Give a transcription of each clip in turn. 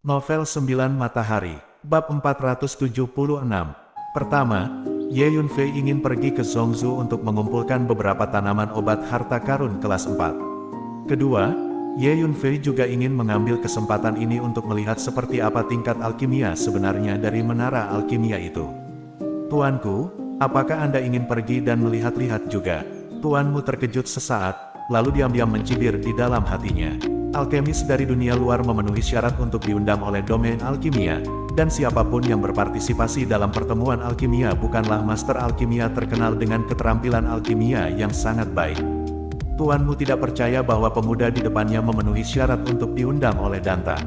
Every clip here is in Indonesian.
Novel 9 Matahari, Bab 476. Pertama, Ye Yunfei ingin pergi ke Zhongzhou untuk mengumpulkan beberapa tanaman obat harta karun kelas 4. Kedua, Ye Yunfei juga ingin mengambil kesempatan ini untuk melihat seperti apa tingkat alkimia sebenarnya dari menara alkimia itu. Tuanku, apakah Anda ingin pergi dan melihat-lihat juga? Tuanmu terkejut sesaat, lalu diam-diam mencibir di dalam hatinya. Alkemis dari dunia luar memenuhi syarat untuk diundang oleh domain alkimia, dan siapapun yang berpartisipasi dalam pertemuan alkimia bukanlah master alkimia terkenal dengan keterampilan alkimia yang sangat baik. Tuanmu tidak percaya bahwa pemuda di depannya memenuhi syarat untuk diundang oleh Danta.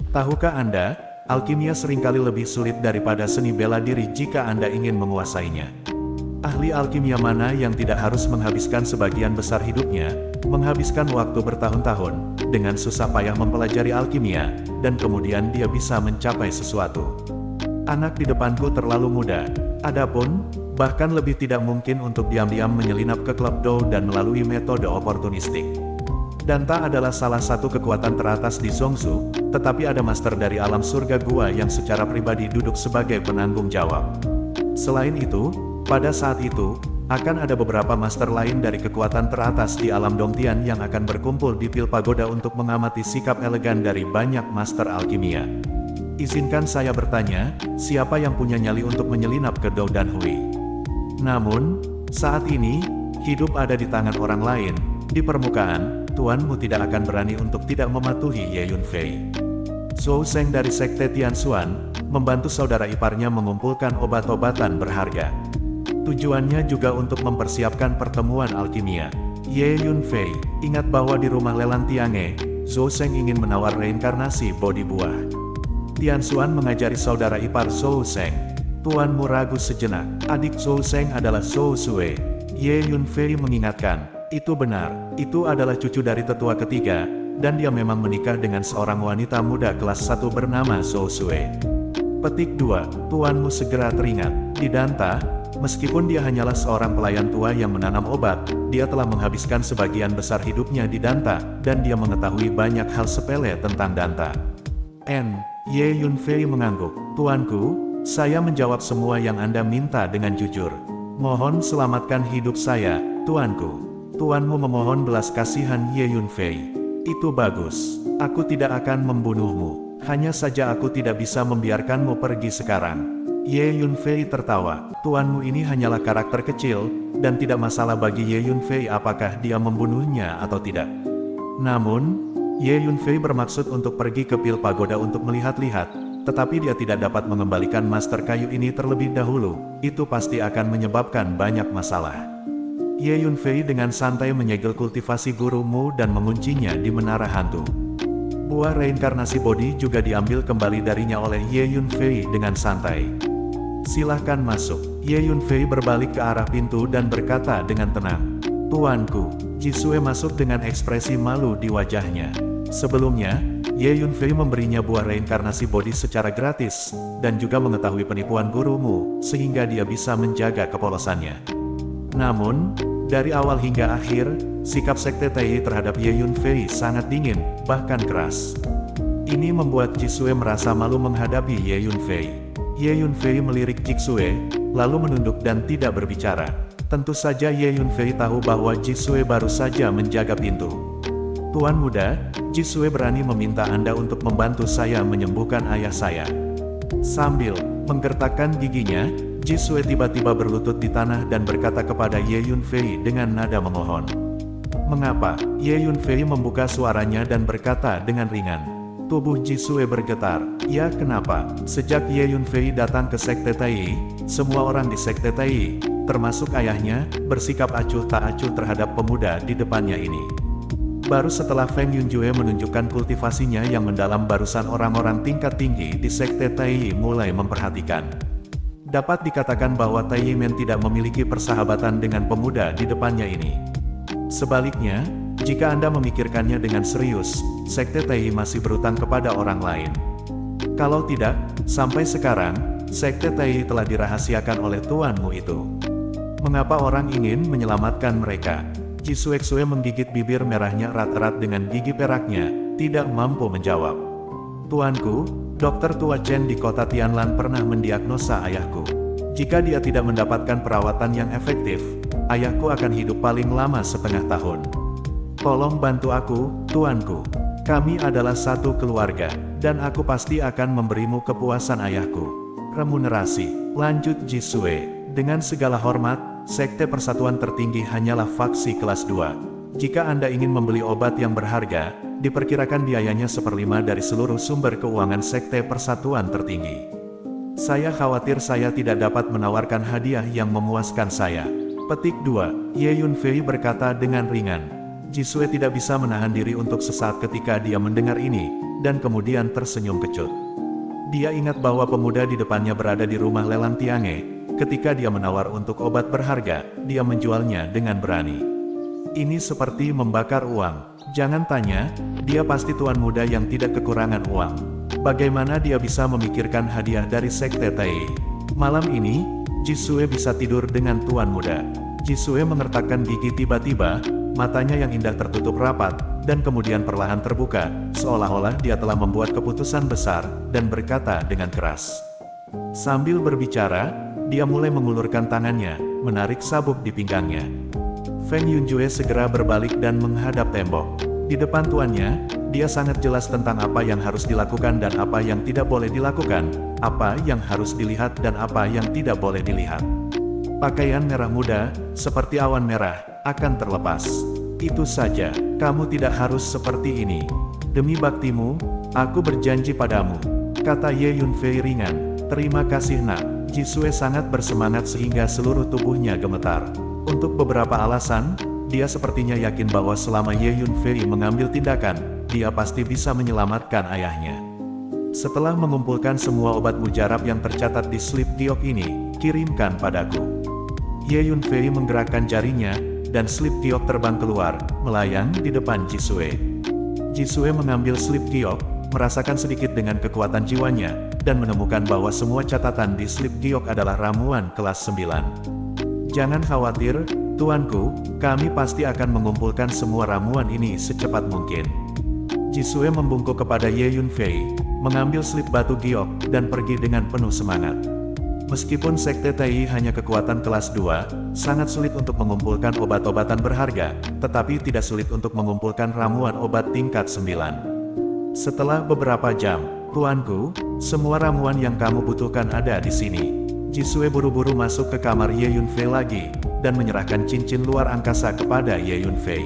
Tahukah Anda, alkimia seringkali lebih sulit daripada seni bela diri jika Anda ingin menguasainya. Ahli alkimia mana yang tidak harus menghabiskan sebagian besar hidupnya, menghabiskan waktu bertahun-tahun, dengan susah payah mempelajari alkimia, dan kemudian dia bisa mencapai sesuatu. Anak di depanku terlalu muda. Adapun, bahkan lebih tidak mungkin untuk diam-diam menyelinap ke klub Dou dan melalui metode oportunistik. Danta adalah salah satu kekuatan teratas di Zhongzhou, tetapi ada master dari alam surga gua yang secara pribadi duduk sebagai penanggung jawab. Selain itu, pada saat itu, akan ada beberapa master lain dari kekuatan teratas di alam Dongtian yang akan berkumpul di Pil Pagoda untuk mengamati sikap elegan dari banyak master alkimia. Izinkan saya bertanya, siapa yang punya nyali untuk menyelinap ke Dou dan Hui? Namun, saat ini, hidup ada di tangan orang lain. Di permukaan, tuanmu tidak akan berani untuk tidak mematuhi Ye Yunfei. Zhou Sheng dari Sekte Tianxuan, membantu saudara iparnya mengumpulkan obat-obatan berharga. Tujuannya juga untuk mempersiapkan pertemuan alkimia. Ye Yunfei, ingat bahwa di rumah lelang Tiange, Zhou Sheng ingin menawar reinkarnasi bodi buah. Tianxuan mengajari saudara ipar Zhou Sheng. Tuanmu ragu sejenak, adik Zhou Sheng adalah Zhou Sue. Ye Yunfei mengingatkan, itu benar, itu adalah cucu dari tetua ketiga, dan dia memang menikah dengan seorang wanita muda kelas 1 bernama Zhou Sue. Petik 2, tuanmu segera teringat, di Danta, meskipun dia hanyalah seorang pelayan tua yang menanam obat, dia telah menghabiskan sebagian besar hidupnya di Danta, dan dia mengetahui banyak hal sepele tentang Danta. Ye Yunfei mengangguk, tuanku, saya menjawab semua yang Anda minta dengan jujur. Mohon selamatkan hidup saya, tuanku. Tuanmu memohon belas kasihan Ye Yunfei. Itu bagus. Aku tidak akan membunuhmu. Hanya saja aku tidak bisa membiarkanmu pergi sekarang. Ye Yunfei tertawa, tuanmu ini hanyalah karakter kecil, dan tidak masalah bagi Ye Yunfei apakah dia membunuhnya atau tidak. Namun, Ye Yunfei bermaksud untuk pergi ke Pil Pagoda untuk melihat-lihat, tetapi dia tidak dapat mengembalikan master kayu ini terlebih dahulu, itu pasti akan menyebabkan banyak masalah. Ye Yunfei dengan santai menyegel kultivasi gurumu dan menguncinya di menara hantu. Buah reinkarnasi bodi juga diambil kembali darinya oleh Ye Yunfei dengan santai. Silahkan masuk. Ye Yunfei berbalik ke arah pintu dan berkata dengan tenang, tuanku. Jisue masuk dengan ekspresi malu di wajahnya. Sebelumnya, Ye Yunfei memberinya buah reinkarnasi bodi secara gratis, dan juga mengetahui penipuan gurumu, sehingga dia bisa menjaga kepolosannya. Namun, dari awal hingga akhir, sikap Sekte Tai terhadap Ye Yunfei sangat dingin, bahkan keras. Ini membuat Jisue merasa malu menghadapi Ye Yunfei. Ye Yunfei melirik Jisue, lalu menunduk dan tidak berbicara. Tentu saja Ye Yunfei tahu bahwa Jisue baru saja menjaga pintu. Tuan muda, Jisue berani meminta Anda untuk membantu saya menyembuhkan ayah saya. Sambil menggertakkan giginya, Jisue tiba-tiba berlutut di tanah dan berkata kepada Ye Yunfei dengan nada memohon. Mengapa? Ye Yunfei membuka suaranya dan berkata dengan ringan. Tubuh Jisue bergetar. Ya, kenapa? Sejak Ye Yunfei datang ke Sekte Tai, semua orang di Sekte Tai, termasuk ayahnya, bersikap acuh tak acuh terhadap pemuda di depannya ini. Baru setelah Feng Yunjue menunjukkan kultivasinya yang mendalam barusan orang-orang tingkat tinggi di Sekte Tai mulai memperhatikan. Dapat dikatakan bahwa Tai Men tidak memiliki persahabatan dengan pemuda di depannya ini. Sebaliknya, jika Anda memikirkannya dengan serius, Sekte Tai masih berutang kepada orang lain. Kalau tidak, sampai sekarang, Sekte Tai telah dirahasiakan oleh tuanmu itu. Mengapa orang ingin menyelamatkan mereka? Jisue menggigit bibir merahnya erat-erat dengan gigi peraknya, tidak mampu menjawab. Tuanku, dokter tua Chen di kota Tianlan pernah mendiagnosa ayahku. Jika dia tidak mendapatkan perawatan yang efektif, ayahku akan hidup paling lama setengah tahun. Tolong bantu aku, tuanku. Kami adalah satu keluarga, dan aku pasti akan memberimu kepuasan ayahku. Remunerasi, lanjut Jisue. Dengan segala hormat, Sekte Persatuan Tertinggi hanyalah faksi kelas 2. Jika Anda ingin membeli obat yang berharga, diperkirakan biayanya 1/5 dari seluruh sumber keuangan Sekte Persatuan Tertinggi. Saya khawatir saya tidak dapat menawarkan hadiah yang memuaskan saya. Petik 2. Ye Yunfei berkata dengan ringan. Jisue tidak bisa menahan diri untuk sesaat ketika dia mendengar ini, dan kemudian tersenyum kecut. Dia ingat bahwa pemuda di depannya berada di rumah lelang Tiange. Ketika dia menawar untuk obat berharga, dia menjualnya dengan berani. Ini seperti membakar uang. Jangan tanya, dia pasti tuan muda yang tidak kekurangan uang. Bagaimana dia bisa memikirkan hadiah dari Sekte Tai? Malam ini, Jisue bisa tidur dengan tuan muda. Jisue mengertakkan gigi tiba-tiba, matanya yang indah tertutup rapat, dan kemudian perlahan terbuka, seolah-olah dia telah membuat keputusan besar, dan berkata dengan keras. Sambil berbicara, dia mulai mengulurkan tangannya, menarik sabuk di pinggangnya. Feng Yunjue segera berbalik dan menghadap tembok. Di depan tuannya, dia sangat jelas tentang apa yang harus dilakukan dan apa yang tidak boleh dilakukan, apa yang harus dilihat dan apa yang tidak boleh dilihat. Pakaian merah muda, seperti awan merah, akan terlepas. Itu saja, kamu tidak harus seperti ini. Demi baktimu, aku berjanji padamu, kata Ye Yunfei ringan. Terima kasih nak. Jisue sangat bersemangat sehingga seluruh tubuhnya gemetar. Untuk beberapa alasan, dia sepertinya yakin bahwa selama Ye Yunfei mengambil tindakan, dia pasti bisa menyelamatkan ayahnya. Setelah mengumpulkan semua obat mujarab yang tercatat di slip giok ini, kirimkan padaku. Ye Yunfei menggerakkan jarinya, dan slip giok terbang keluar, melayang di depan Jisue. Jisue mengambil slip giok, merasakan sedikit dengan kekuatan jiwanya, dan menemukan bahwa semua catatan di slip giok adalah ramuan kelas 9. Jangan khawatir, tuanku, kami pasti akan mengumpulkan semua ramuan ini secepat mungkin. Jisue membungkuk kepada Ye Yunfei, mengambil slip batu giok, dan pergi dengan penuh semangat. Meskipun Sekte Tai hanya kekuatan kelas 2, sangat sulit untuk mengumpulkan obat-obatan berharga, tetapi tidak sulit untuk mengumpulkan ramuan obat tingkat 9. Setelah beberapa jam, tuanku, semua ramuan yang kamu butuhkan ada di sini. Jisue buru-buru masuk ke kamar Ye Yunfei lagi, dan menyerahkan cincin luar angkasa kepada Ye Yunfei.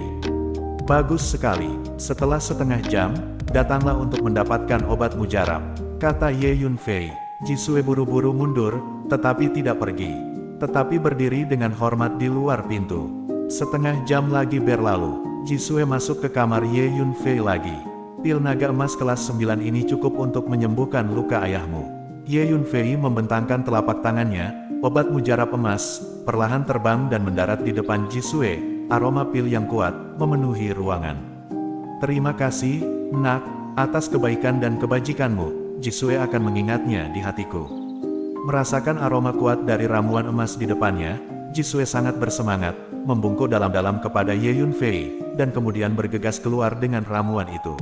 Bagus sekali, setelah setengah jam, datanglah untuk mendapatkan obat mujarab, kata Ye Yunfei. Jisue buru-buru mundur, tetapi tidak pergi. Tetapi berdiri dengan hormat di luar pintu. Setengah jam lagi berlalu, Jisue masuk ke kamar Ye Yunfei lagi. Pil naga emas kelas 9 ini cukup untuk menyembuhkan luka ayahmu. Ye Yunfei membentangkan telapak tangannya, obat mujarab emas, perlahan terbang dan mendarat di depan Jisue, aroma pil yang kuat, memenuhi ruangan. Terima kasih, nak, atas kebaikan dan kebajikanmu, Jisue akan mengingatnya di hatiku. Merasakan aroma kuat dari ramuan emas di depannya, Jisue sangat bersemangat, membungkuk dalam-dalam kepada Ye Yunfei, dan kemudian bergegas keluar dengan ramuan itu.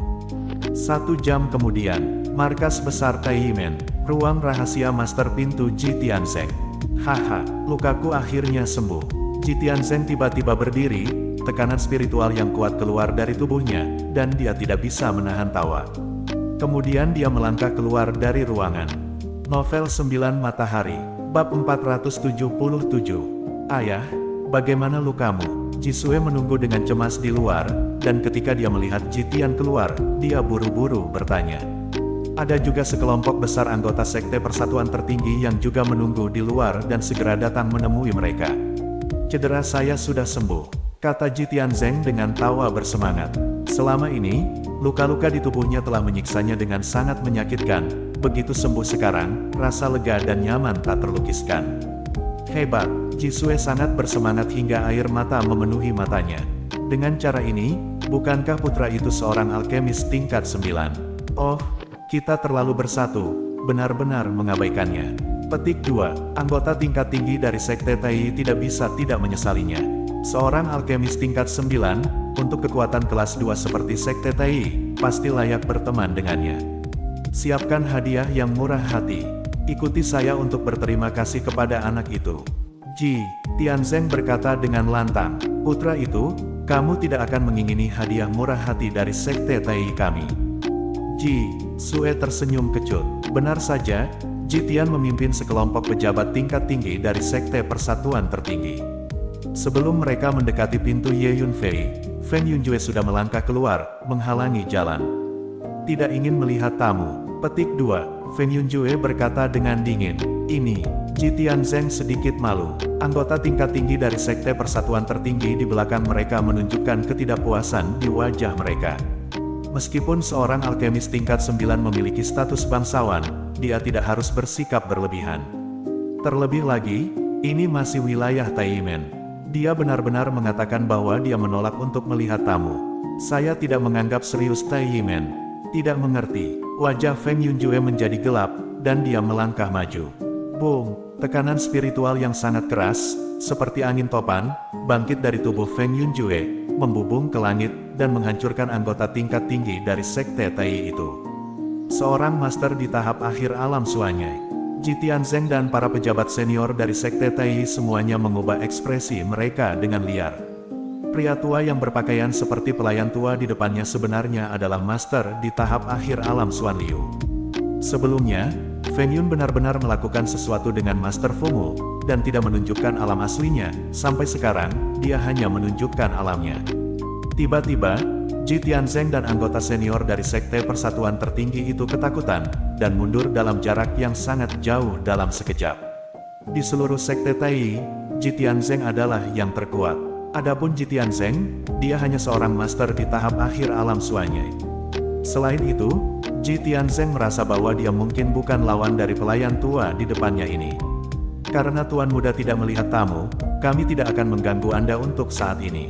1 jam kemudian, markas besar Taiyimen, ruang rahasia master pintu Ji Tianzeng. Haha, lukaku akhirnya sembuh. Ji Tianzeng tiba-tiba berdiri, tekanan spiritual yang kuat keluar dari tubuhnya, dan dia tidak bisa menahan tawa. Kemudian dia melangkah keluar dari ruangan. Novel 9 Matahari, bab 477. Ayah, bagaimana lukamu? Jisue menunggu dengan cemas di luar, dan ketika dia melihat Jitian keluar, dia buru-buru bertanya. Ada juga sekelompok besar anggota Sekte Persatuan Tertinggi yang juga menunggu di luar dan segera datang menemui mereka. Cedera saya sudah sembuh, kata Jitian Zeng dengan tawa bersemangat. Selama ini, luka-luka di tubuhnya telah menyiksanya dengan sangat menyakitkan, begitu sembuh sekarang, rasa lega dan nyaman tak terlukiskan. Hebat, Jisue sangat bersemangat hingga air mata memenuhi matanya. Dengan cara ini, bukankah putra itu seorang alkemis tingkat 9? Oh, kita terlalu bersatu, benar-benar mengabaikannya. Petik 2, anggota tingkat tinggi dari Sekte Tai tidak bisa tidak menyesalinya. Seorang alkemis tingkat 9, untuk kekuatan kelas 2 seperti Sekte Tai, pasti layak berteman dengannya. Siapkan hadiah yang murah hati. Ikuti saya untuk berterima kasih kepada anak itu. Ji Tianzeng berkata dengan lantang, putra itu, kamu tidak akan mengingini hadiah murah hati dari sekte Tai kami. Ji Sue tersenyum kecut. Benar saja, Ji Tian memimpin sekelompok pejabat tingkat tinggi dari sekte persatuan tertinggi. Sebelum mereka mendekati pintu Ye Yunfei, Feng Yunjue sudah melangkah keluar, menghalangi jalan. Tidak ingin melihat tamu. Petik 2. Feng Yunjue berkata dengan dingin. Ini, Ji Tianzeng sedikit malu. Anggota tingkat tinggi dari sekte persatuan tertinggi di belakang mereka menunjukkan ketidakpuasan di wajah mereka. Meskipun seorang alkemis tingkat 9 memiliki status bangsawan, dia tidak harus bersikap berlebihan. Terlebih lagi, ini masih wilayah Taiyimen. Dia benar-benar mengatakan bahwa dia menolak untuk melihat tamu. Saya tidak menganggap serius Taiyimen. Tidak mengerti. Wajah Feng Yunjue menjadi gelap, dan dia melangkah maju. Boom! Tekanan spiritual yang sangat keras, seperti angin topan, bangkit dari tubuh Feng Yunjue, membubung ke langit, dan menghancurkan anggota tingkat tinggi dari sekte Tai itu. Seorang master di tahap akhir alam Suanyai. Ji Tianzeng dan para pejabat senior dari sekte Tai semuanya mengubah ekspresi mereka dengan liar. Pria tua yang berpakaian seperti pelayan tua di depannya sebenarnya adalah master di tahap akhir alam Xuan Liu. Sebelumnya, Feng Yun benar-benar melakukan sesuatu dengan Master Fumu, dan tidak menunjukkan alam aslinya. Sampai sekarang, dia hanya menunjukkan alamnya. Tiba-tiba, Ji Tianzeng dan anggota senior dari sekte persatuan tertinggi itu ketakutan, dan mundur dalam jarak yang sangat jauh dalam sekejap. Di seluruh sekte Tai, Ji Tianzeng adalah yang terkuat. Adapun Ji Tianzeng, dia hanya seorang master di tahap akhir alam Suanyai. Selain itu, Ji Tianzeng merasa bahwa dia mungkin bukan lawan dari pelayan tua di depannya ini. Karena Tuan Muda tidak melihat tamu, kami tidak akan mengganggu Anda untuk saat ini.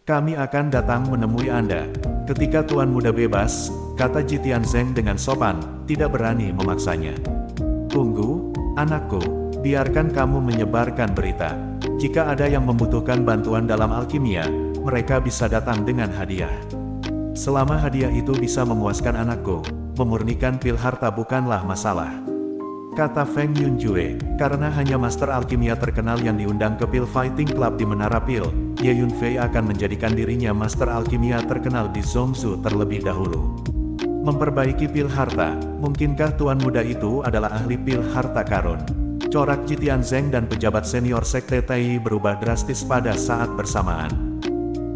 Kami akan datang menemui Anda. Ketika Tuan Muda bebas, kata Ji Tianzeng dengan sopan, tidak berani memaksanya. Tunggu, anakku, biarkan kamu menyebarkan berita. Jika ada yang membutuhkan bantuan dalam alkimia, mereka bisa datang dengan hadiah. Selama hadiah itu bisa memuaskan anakku, memurnikan pil harta bukanlah masalah. Kata Feng Yunjue, karena hanya master alkimia terkenal yang diundang ke Pil Fighting Club di Menara Pil, Ye Yunfei akan menjadikan dirinya master alkimia terkenal di Zhongzhou terlebih dahulu. Memperbaiki pil harta, mungkinkah Tuan Muda itu adalah ahli pil harta karun? Corak Ji Tianzeng dan pejabat senior sekte Tai berubah drastis pada saat bersamaan.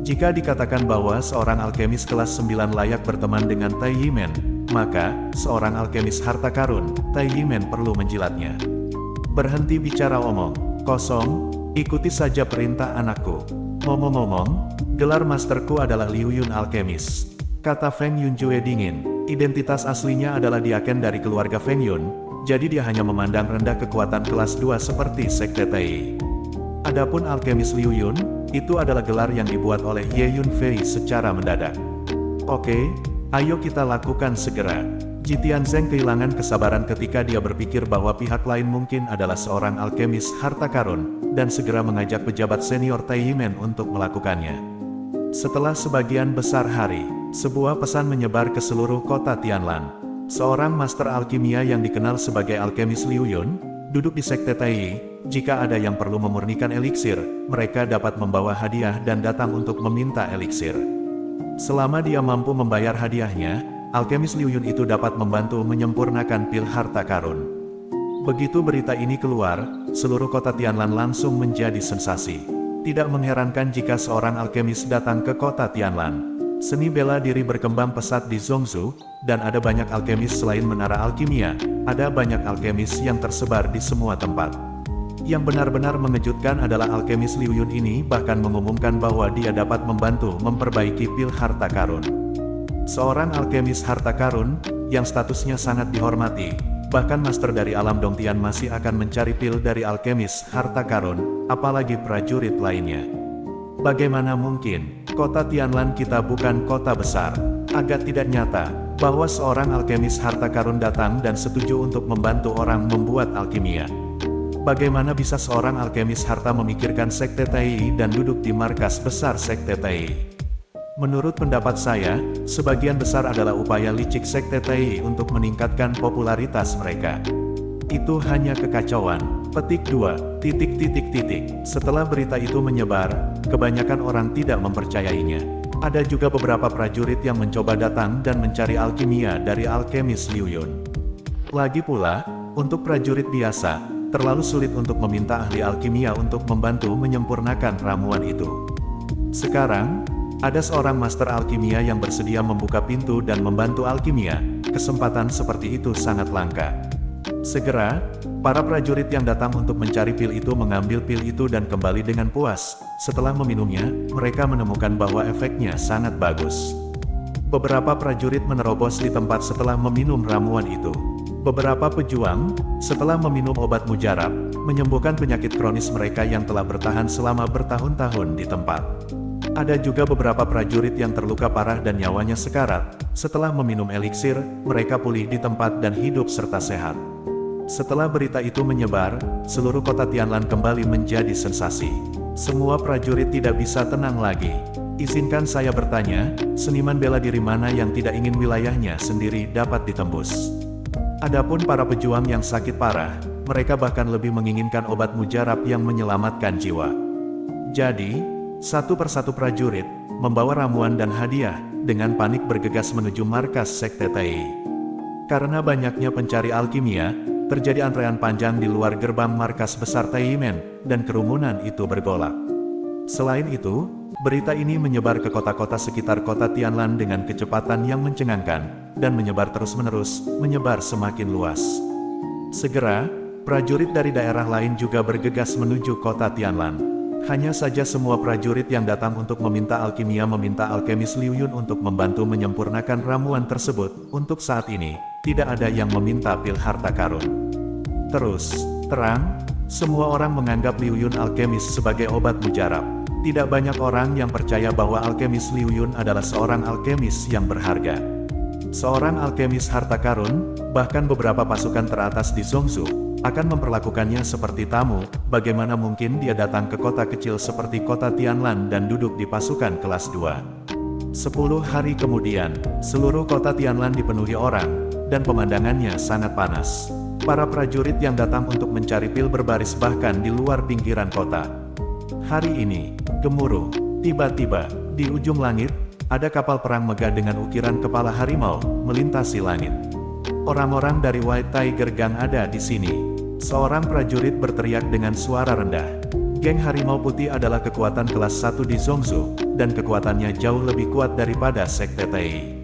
Jika dikatakan bahwa seorang alkemis kelas 9 layak berteman dengan Tai Yimen, maka, seorang alkemis harta karun, Tai Yimen perlu menjilatnya. Berhenti bicara omong kosong, ikuti saja perintah anakku. Ngomong-ngomong, gelar masterku adalah Liu Yun Alkemis. Kata Feng Yunjue dingin, identitas aslinya adalah diaken dari keluarga Feng Yun, jadi dia hanya memandang rendah kekuatan kelas 2 seperti sekte Tai. Adapun alkemis Liu Yun, itu adalah gelar yang dibuat oleh Ye Yunfei secara mendadak. Oke, ayo kita lakukan segera. Ji Tianzeng kehilangan kesabaran ketika dia berpikir bahwa pihak lain mungkin adalah seorang alkemis harta karun, dan segera mengajak pejabat senior Tai Yimen untuk melakukannya. Setelah sebagian besar hari, sebuah pesan menyebar ke seluruh kota Tianlan. Seorang master alkimia yang dikenal sebagai alkemis Liu Yun, duduk di sekte Tai. Jika ada yang perlu memurnikan eliksir, mereka dapat membawa hadiah dan datang untuk meminta eliksir. Selama dia mampu membayar hadiahnya, alkemis Liu Yun itu dapat membantu menyempurnakan pil harta karun. Begitu berita ini keluar, seluruh kota Tianlan langsung menjadi sensasi. Tidak mengherankan jika seorang alkemis datang ke kota Tianlan. Seni bela diri berkembang pesat di Zhongzhou, dan ada banyak alkemis selain menara alkimia, ada banyak alkemis yang tersebar di semua tempat. Yang benar-benar mengejutkan adalah alkemis Liu Yun ini bahkan mengumumkan bahwa dia dapat membantu memperbaiki pil harta karun. Seorang alkemis harta karun, yang statusnya sangat dihormati, bahkan master dari alam Dongtian masih akan mencari pil dari alkemis harta karun, apalagi prajurit lainnya. Bagaimana mungkin, kota Tianlan kita bukan kota besar? Agak tidak nyata, bahwa seorang alkemis harta karun datang dan setuju untuk membantu orang membuat alkimia. Bagaimana bisa seorang alkemis harta memikirkan sekte Tai dan duduk di markas besar sekte Tai? Menurut pendapat saya, sebagian besar adalah upaya licik Sekte Tai untuk meningkatkan popularitas mereka. Itu hanya kekacauan. Petik 2. Setelah berita itu menyebar, kebanyakan orang tidak mempercayainya. Ada juga beberapa prajurit yang mencoba datang dan mencari alkimia dari alkemis Liu Yun. Lagi pula, untuk prajurit biasa, terlalu sulit untuk meminta ahli alkimia untuk membantu menyempurnakan ramuan itu. Sekarang, ada seorang master alkimia yang bersedia membuka pintu dan membantu alkimia. Kesempatan seperti itu sangat langka. Segera, para prajurit yang datang untuk mencari pil itu mengambil pil itu dan kembali dengan puas. Setelah meminumnya, mereka menemukan bahwa efeknya sangat bagus. Beberapa prajurit menerobos di tempat setelah meminum ramuan itu. Beberapa pejuang, setelah meminum obat mujarab, menyembuhkan penyakit kronis mereka yang telah bertahan selama bertahun-tahun di tempat. Ada juga beberapa prajurit yang terluka parah dan nyawanya sekarat. Setelah meminum eliksir, mereka pulih di tempat dan hidup serta sehat. Setelah berita itu menyebar, seluruh kota Tianlan kembali menjadi sensasi. Semua prajurit tidak bisa tenang lagi. Izinkan saya bertanya, seniman bela diri mana yang tidak ingin wilayahnya sendiri dapat ditembus? Adapun para pejuang yang sakit parah, mereka bahkan lebih menginginkan obat mujarab yang menyelamatkan jiwa. Jadi, satu persatu prajurit, membawa ramuan dan hadiah, dengan panik bergegas menuju markas Sekte Tai. Karena banyaknya pencari alkimia, terjadi antrean panjang di luar gerbang markas besar Taimen, dan kerumunan itu bergolak. Selain itu, berita ini menyebar ke kota-kota sekitar kota Tianlan dengan kecepatan yang mencengangkan, dan menyebar terus-menerus, menyebar semakin luas. Segera, prajurit dari daerah lain juga bergegas menuju kota Tianlan. Hanya saja semua prajurit yang datang untuk meminta alkimia meminta alkemis Liu Yun untuk membantu menyempurnakan ramuan tersebut. Untuk saat ini, tidak ada yang meminta pil harta karun. Terus terang, semua orang menganggap Liu Yun alkemis sebagai obat mujarab. Tidak banyak orang yang percaya bahwa alkemis Liu Yun adalah seorang alkemis yang berharga. Seorang alkemis harta karun, bahkan beberapa pasukan teratas di Zhongzhou, akan memperlakukannya seperti tamu. Bagaimana mungkin dia datang ke kota kecil seperti kota Tianlan dan duduk di pasukan kelas 2? 10 hari kemudian, seluruh kota Tianlan dipenuhi orang, dan pemandangannya sangat panas. Para prajurit yang datang untuk mencari pil berbaris bahkan di luar pinggiran kota. Hari ini, gemuruh, tiba-tiba, di ujung langit, ada kapal perang megah dengan ukiran kepala harimau, melintasi langit. Orang-orang dari White Tiger Gang ada di sini. Seorang prajurit berteriak dengan suara rendah. Geng Harimau Putih adalah kekuatan kelas 1 di Zhongzhou, dan kekuatannya jauh lebih kuat daripada Sekte Tai.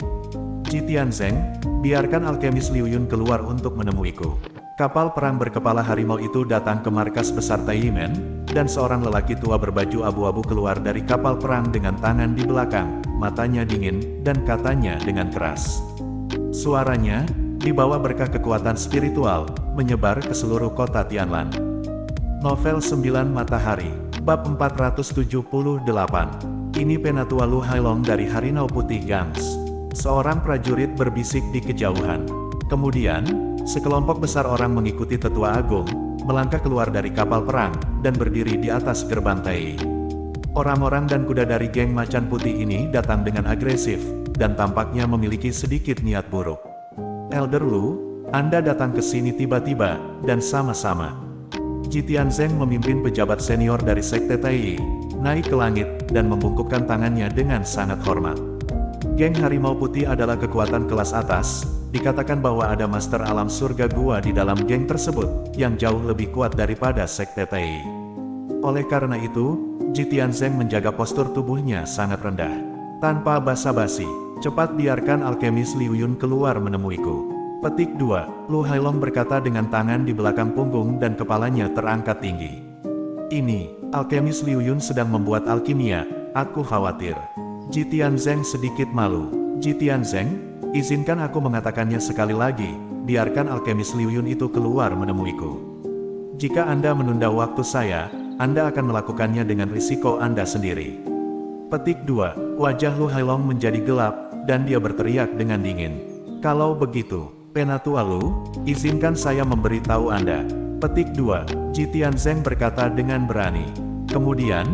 Ji Tianzeng, biarkan alkemis Liu Yun keluar untuk menemuiku. Kapal perang berkepala harimau itu datang ke markas besar Taimen, dan seorang lelaki tua berbaju abu-abu keluar dari kapal perang dengan tangan di belakang, matanya dingin, dan katanya dengan keras. Suaranya, dibawa berkah kekuatan spiritual, menyebar ke seluruh kota Tianlan. Novel 9 Matahari, Bab 478. Ini Penatua Lu Hailong dari Harimau Putih Gangs. Seorang prajurit berbisik di kejauhan. Kemudian, sekelompok besar orang mengikuti Tetua Agung, melangkah keluar dari kapal perang, dan berdiri di atas gerbang Tai. Orang-orang dan kuda dari geng Macan Putih ini datang dengan agresif, dan tampaknya memiliki sedikit niat buruk. Elder Lu, Anda datang ke sini tiba-tiba, dan sama-sama. Ji Tianzeng memimpin pejabat senior dari Sekte Tai, naik ke langit, dan membungkukkan tangannya dengan sangat hormat. Geng Harimau Putih adalah kekuatan kelas atas, dikatakan bahwa ada master alam surga gua di dalam geng tersebut, yang jauh lebih kuat daripada Sekte Tai. Oleh karena itu, Ji Tianzeng menjaga postur tubuhnya sangat rendah. Tanpa basa-basi, cepat biarkan alkemis Liu Yun keluar menemuiku. Petik 2, Lu Hailong berkata dengan tangan di belakang punggung dan kepalanya terangkat tinggi. Ini, alkemis Liu Yun sedang membuat alkimia, aku khawatir. Ji Tianzeng sedikit malu. Ji Tianzeng, izinkan aku mengatakannya sekali lagi, biarkan alkemis Liu Yun itu keluar menemuiku. Jika Anda menunda waktu saya, Anda akan melakukannya dengan risiko Anda sendiri. Petik 2, wajah Lu Hailong menjadi gelap, dan dia berteriak dengan dingin. Kalau begitu, Penatua Lu, izinkan saya memberitahu Anda. Petik 2, Ji Tianzeng berkata dengan berani. Kemudian,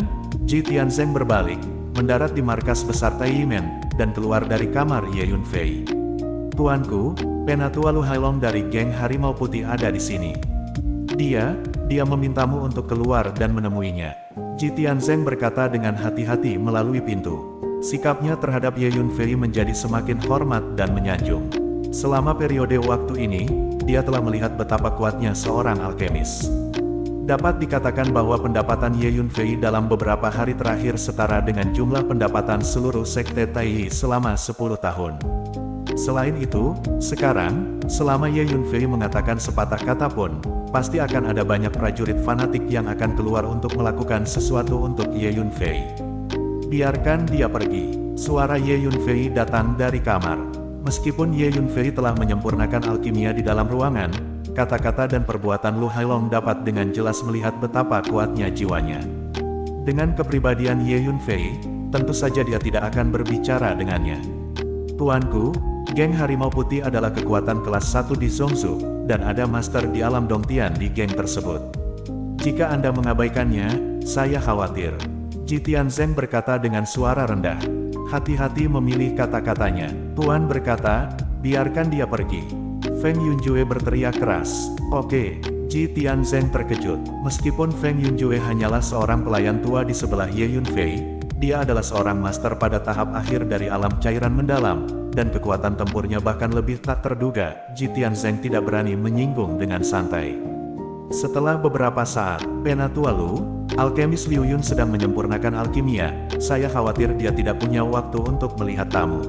Ji Tianzeng berbalik, mendarat di markas besar Taiyimen, dan keluar dari kamar Ye Yunfei. "Tuanku, Penatua Lu Hailong dari geng Harimau Putih ada di sini. Dia memintamu untuk keluar dan menemuinya." Ji Tianzeng berkata dengan hati-hati melalui pintu. Sikapnya terhadap Ye Yunfei menjadi semakin hormat dan menyanjung. Selama periode waktu ini, dia telah melihat betapa kuatnya seorang alkemis. Dapat dikatakan bahwa pendapatan Ye Yunfei dalam beberapa hari terakhir setara dengan jumlah pendapatan seluruh sekte Taiyi selama 10 tahun. Selain itu, sekarang, selama Ye Yunfei mengatakan sepatah kata pun, pasti akan ada banyak prajurit fanatik yang akan keluar untuk melakukan sesuatu untuk Ye Yunfei. "Biarkan dia pergi." Suara Ye Yunfei datang dari kamar. Meskipun Ye Yunfei telah menyempurnakan alkimia di dalam ruangan, kata-kata dan perbuatan Lu Hailong dapat dengan jelas melihat betapa kuatnya jiwanya. Dengan kepribadian Ye Yunfei, tentu saja dia tidak akan berbicara dengannya. "Tuanku, geng Harimau Putih adalah kekuatan kelas 1 di Zhongzhou, dan ada master di alam Dongtian di geng tersebut. Jika Anda mengabaikannya, saya khawatir." Ji Tianzeng berkata dengan suara rendah. Hati-hati memilih kata-katanya. Tuan berkata, "Biarkan dia pergi." Feng Yunjue berteriak keras. "Oke." Ji Tianzeng terkejut. Meskipun Feng Yunjue hanyalah seorang pelayan tua di sebelah Ye Yunfei, dia adalah seorang master pada tahap akhir dari alam cairan mendalam, dan kekuatan tempurnya bahkan lebih tak terduga. Ji Tianzeng tidak berani menyinggung dengan santai. Setelah beberapa saat, "Penatua Lu, alkemis Liu Yun sedang menyempurnakan alkimia. Saya khawatir dia tidak punya waktu untuk melihat tamu."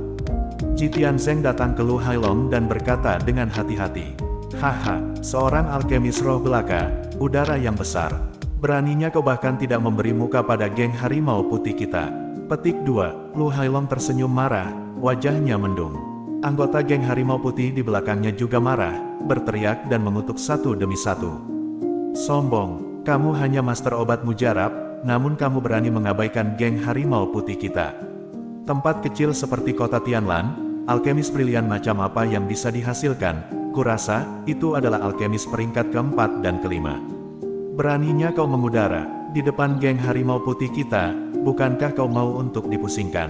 Ji Tianzeng datang ke Lu Hailong dan berkata dengan hati-hati. "Haha, seorang alkemis roh belaka, udara yang besar. Beraninya kau bahkan tidak memberi muka pada geng Harimau Putih kita." Petik 2. Lu Hailong tersenyum marah, wajahnya mendung. Anggota geng Harimau Putih di belakangnya juga marah, berteriak dan mengutuk satu demi satu. "Sombong, kamu hanya master obat mujarab, namun kamu berani mengabaikan geng Harimau Putih kita. Tempat kecil seperti kota Tianlan, alkemis brilian macam apa yang bisa dihasilkan? Kurasa, itu adalah alkemis peringkat keempat dan kelima. Beraninya kau mengudara di depan geng Harimau Putih kita, bukankah kau mau untuk dipusingkan?"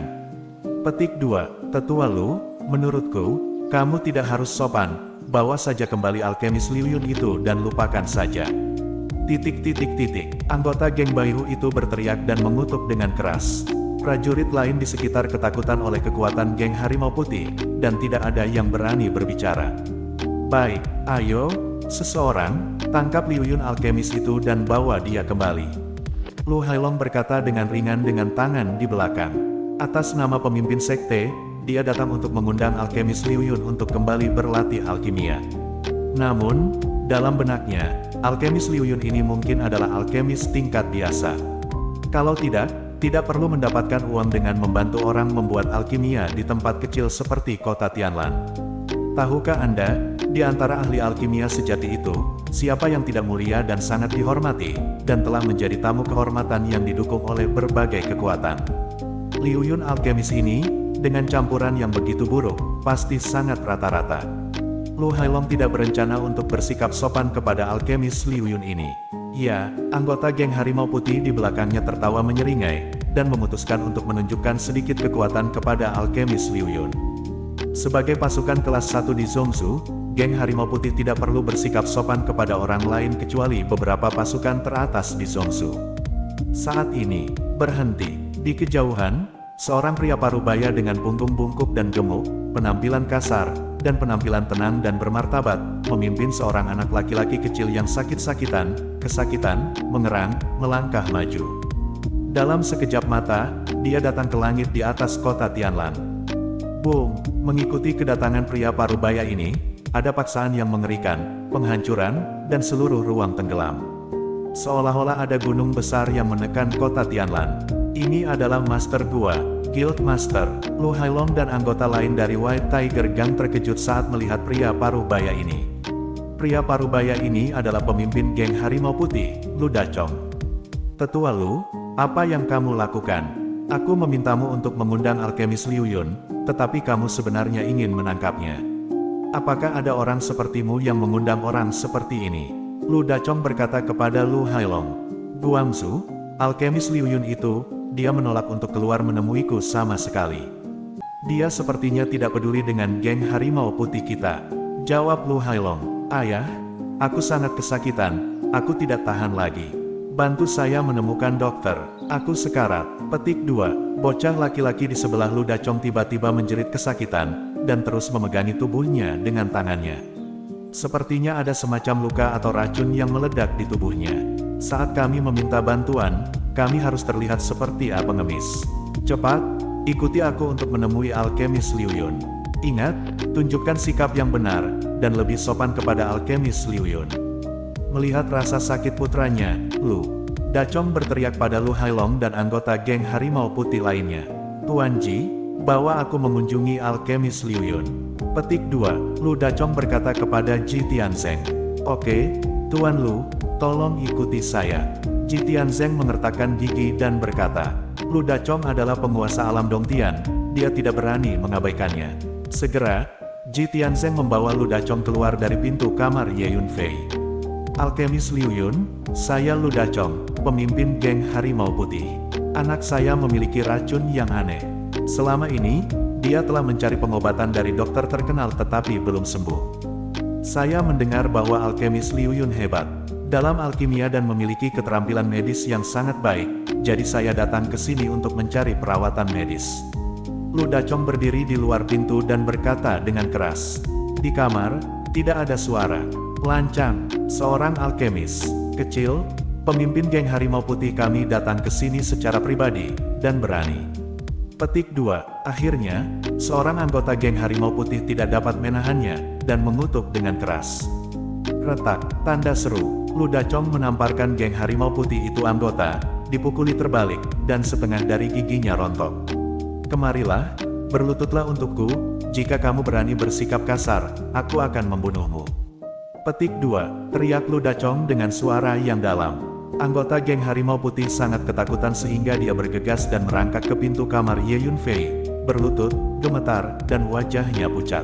Petik 2. Tetua Lu, menurutku, kamu tidak harus sopan. Bawa saja kembali alkemis Liu Yun itu dan lupakan saja. Anggota geng Baihu itu berteriak dan mengutuk dengan keras. Prajurit lain di sekitar ketakutan oleh kekuatan geng Harimau Putih, dan tidak ada yang berani berbicara. "Baik, ayo, seseorang, tangkap Liu Yun alkemis itu dan bawa dia kembali." Lu Hailong berkata dengan ringan dengan tangan di belakang. Atas nama pemimpin sekte, dia datang untuk mengundang alkemis Liu Yun untuk kembali berlatih alkimia. Namun, dalam benaknya, alkemis Liu Yun ini mungkin adalah alkemis tingkat biasa. Kalau tidak perlu mendapatkan uang dengan membantu orang membuat alkimia di tempat kecil seperti kota Tianlan. Tahukah Anda, di antara ahli alkimia sejati itu, siapa yang tidak mulia dan sangat dihormati, dan telah menjadi tamu kehormatan yang didukung oleh berbagai kekuatan? Liu Yun alkemis ini, dengan campuran yang begitu buruk, pasti sangat rata-rata. Lu Hailong tidak berencana untuk bersikap sopan kepada alkemis Liu Yun ini. Ya, anggota geng Harimau Putih di belakangnya tertawa menyeringai, dan memutuskan untuk menunjukkan sedikit kekuatan kepada alkemis Liu Yun. Sebagai pasukan kelas 1 di Zhongzhou, geng Harimau Putih tidak perlu bersikap sopan kepada orang lain kecuali beberapa pasukan teratas di Zhongzhou. Saat ini, berhenti. Di kejauhan, seorang pria parubaya dengan punggung bungkuk dan gemuk, penampilan kasar, dan penampilan tenang dan bermartabat, memimpin seorang anak laki-laki kecil yang kesakitan, mengerang, melangkah maju. Dalam sekejap mata, dia datang ke langit di atas kota Tianlan. Boom! Mengikuti kedatangan pria parubaya ini, ada paksaan yang mengerikan, penghancuran, dan seluruh ruang tenggelam. Seolah-olah ada gunung besar yang menekan kota Tianlan. Ini adalah Master Gua, Guild Master. Lu Hailong dan anggota lain dari White Tiger Gang terkejut saat melihat pria parubaya ini. Pria parubaya ini adalah pemimpin geng Harimau Putih, Lu Dachong. "Tetua Lu, apa yang kamu lakukan? Aku memintamu untuk mengundang alkemis Liu Yun, tetapi kamu sebenarnya ingin menangkapnya. Apakah ada orang sepertimu yang mengundang orang seperti ini?" Lu Dachong berkata kepada Lu Hailong. "Guangzhou, alkemis Liu Yun itu, dia menolak untuk keluar menemuiku sama sekali. Dia sepertinya tidak peduli dengan geng harimau putih kita. Jawab Lu Hailong. Ayah, aku sangat kesakitan, aku tidak tahan lagi. Bantu saya menemukan dokter, aku sekarat. Petik 2. Bocah laki-laki di sebelah Lu Dacong tiba-tiba menjerit kesakitan, dan terus memegangi tubuhnya dengan tangannya. Sepertinya ada semacam luka atau racun yang meledak di tubuhnya. Saat kami meminta bantuan, kami harus terlihat seperti pengemis. Cepat, ikuti aku untuk menemui alkemis Liu Yun. Ingat, tunjukkan sikap yang benar, dan lebih sopan kepada alkemis Liu Yun. Melihat rasa sakit putranya, Lu Dacong berteriak pada Lu Hailong dan anggota geng harimau putih lainnya. Tuan Ji, bawa aku mengunjungi alkemis Liu Yun. Petik 2. Lu Dacong berkata kepada Ji Tianzeng. Oke, Tuan Lu, tolong ikuti saya. Ji Tianzeng mengertakkan gigi dan berkata, Lu Dacong adalah penguasa alam Dongtian, dia tidak berani mengabaikannya. Segera, Ji Tianzeng membawa Lu Dacong keluar dari pintu kamar Ye Yunfei. Alkemis Liu Yun, saya Lu Dacong, pemimpin geng harimau putih. Anak saya memiliki racun yang aneh. Selama ini, dia telah mencari pengobatan dari dokter terkenal tetapi belum sembuh. Saya mendengar bahwa alkemis Liu Yun hebat dalam alkimia dan memiliki keterampilan medis yang sangat baik, jadi saya datang ke sini untuk mencari perawatan medis. Lu Dacong berdiri di luar pintu dan berkata dengan keras. Di kamar, tidak ada suara. Lancang, seorang alkemis kecil, pemimpin geng harimau putih kami datang ke sini secara pribadi dan berani. Petik 2. Akhirnya, seorang anggota geng harimau putih tidak dapat menahannya dan mengutuk dengan keras. Retak, tanda seru. Lu Dacong menamparkan geng harimau putih itu anggota, dipukuli terbalik, dan setengah dari giginya rontok. Kemarilah, berlututlah untukku, jika kamu berani bersikap kasar, aku akan membunuhmu. Petik 2. Teriak Lu Dacong dengan suara yang dalam. Anggota geng harimau putih sangat ketakutan sehingga dia bergegas dan merangkak ke pintu kamar Ye Yunfei, berlutut, gemetar, dan wajahnya pucat.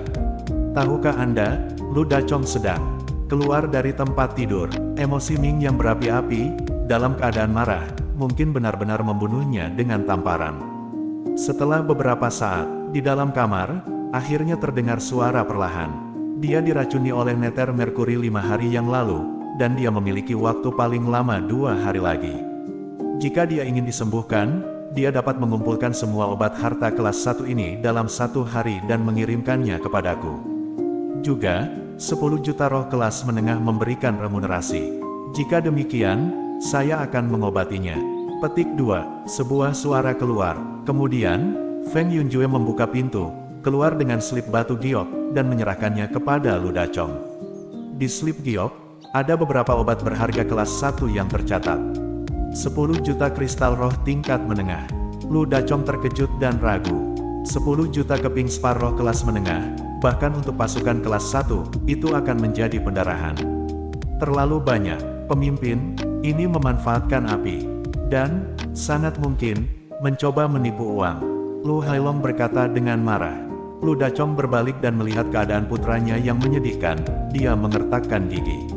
Tahukah Anda, Lu Dacong sedang keluar dari tempat tidur. Emosi Ming yang berapi-api, dalam keadaan marah, mungkin benar-benar membunuhnya dengan tamparan. Setelah beberapa saat, di dalam kamar, akhirnya terdengar suara perlahan. Dia diracuni oleh neter merkuri 5 hari yang lalu, dan dia memiliki waktu paling lama 2 hari lagi. Jika dia ingin disembuhkan, dia dapat mengumpulkan semua obat harta kelas 1 ini dalam 1 hari dan mengirimkannya kepadaku. Juga, 10 juta roh kelas menengah memberikan remunerasi. Jika demikian, saya akan mengobatinya. Petik 2. Sebuah suara keluar. Kemudian, Feng Yunjue membuka pintu, keluar dengan slip batu giok, dan menyerahkannya kepada Lu Dacong. Di slip giok, ada beberapa obat berharga kelas 1 yang tercatat. 10 juta kristal roh tingkat menengah. Lu Dacong terkejut dan ragu. 10 juta keping spar roh kelas menengah, bahkan untuk pasukan kelas 1, itu akan menjadi pendarahan. Terlalu banyak. Pemimpin ini memanfaatkan api, dan sangat mungkin mencoba menipu uang. Lu Hailong berkata dengan marah. Lu Dacong berbalik dan melihat keadaan putranya yang menyedihkan. Dia mengertakkan gigi.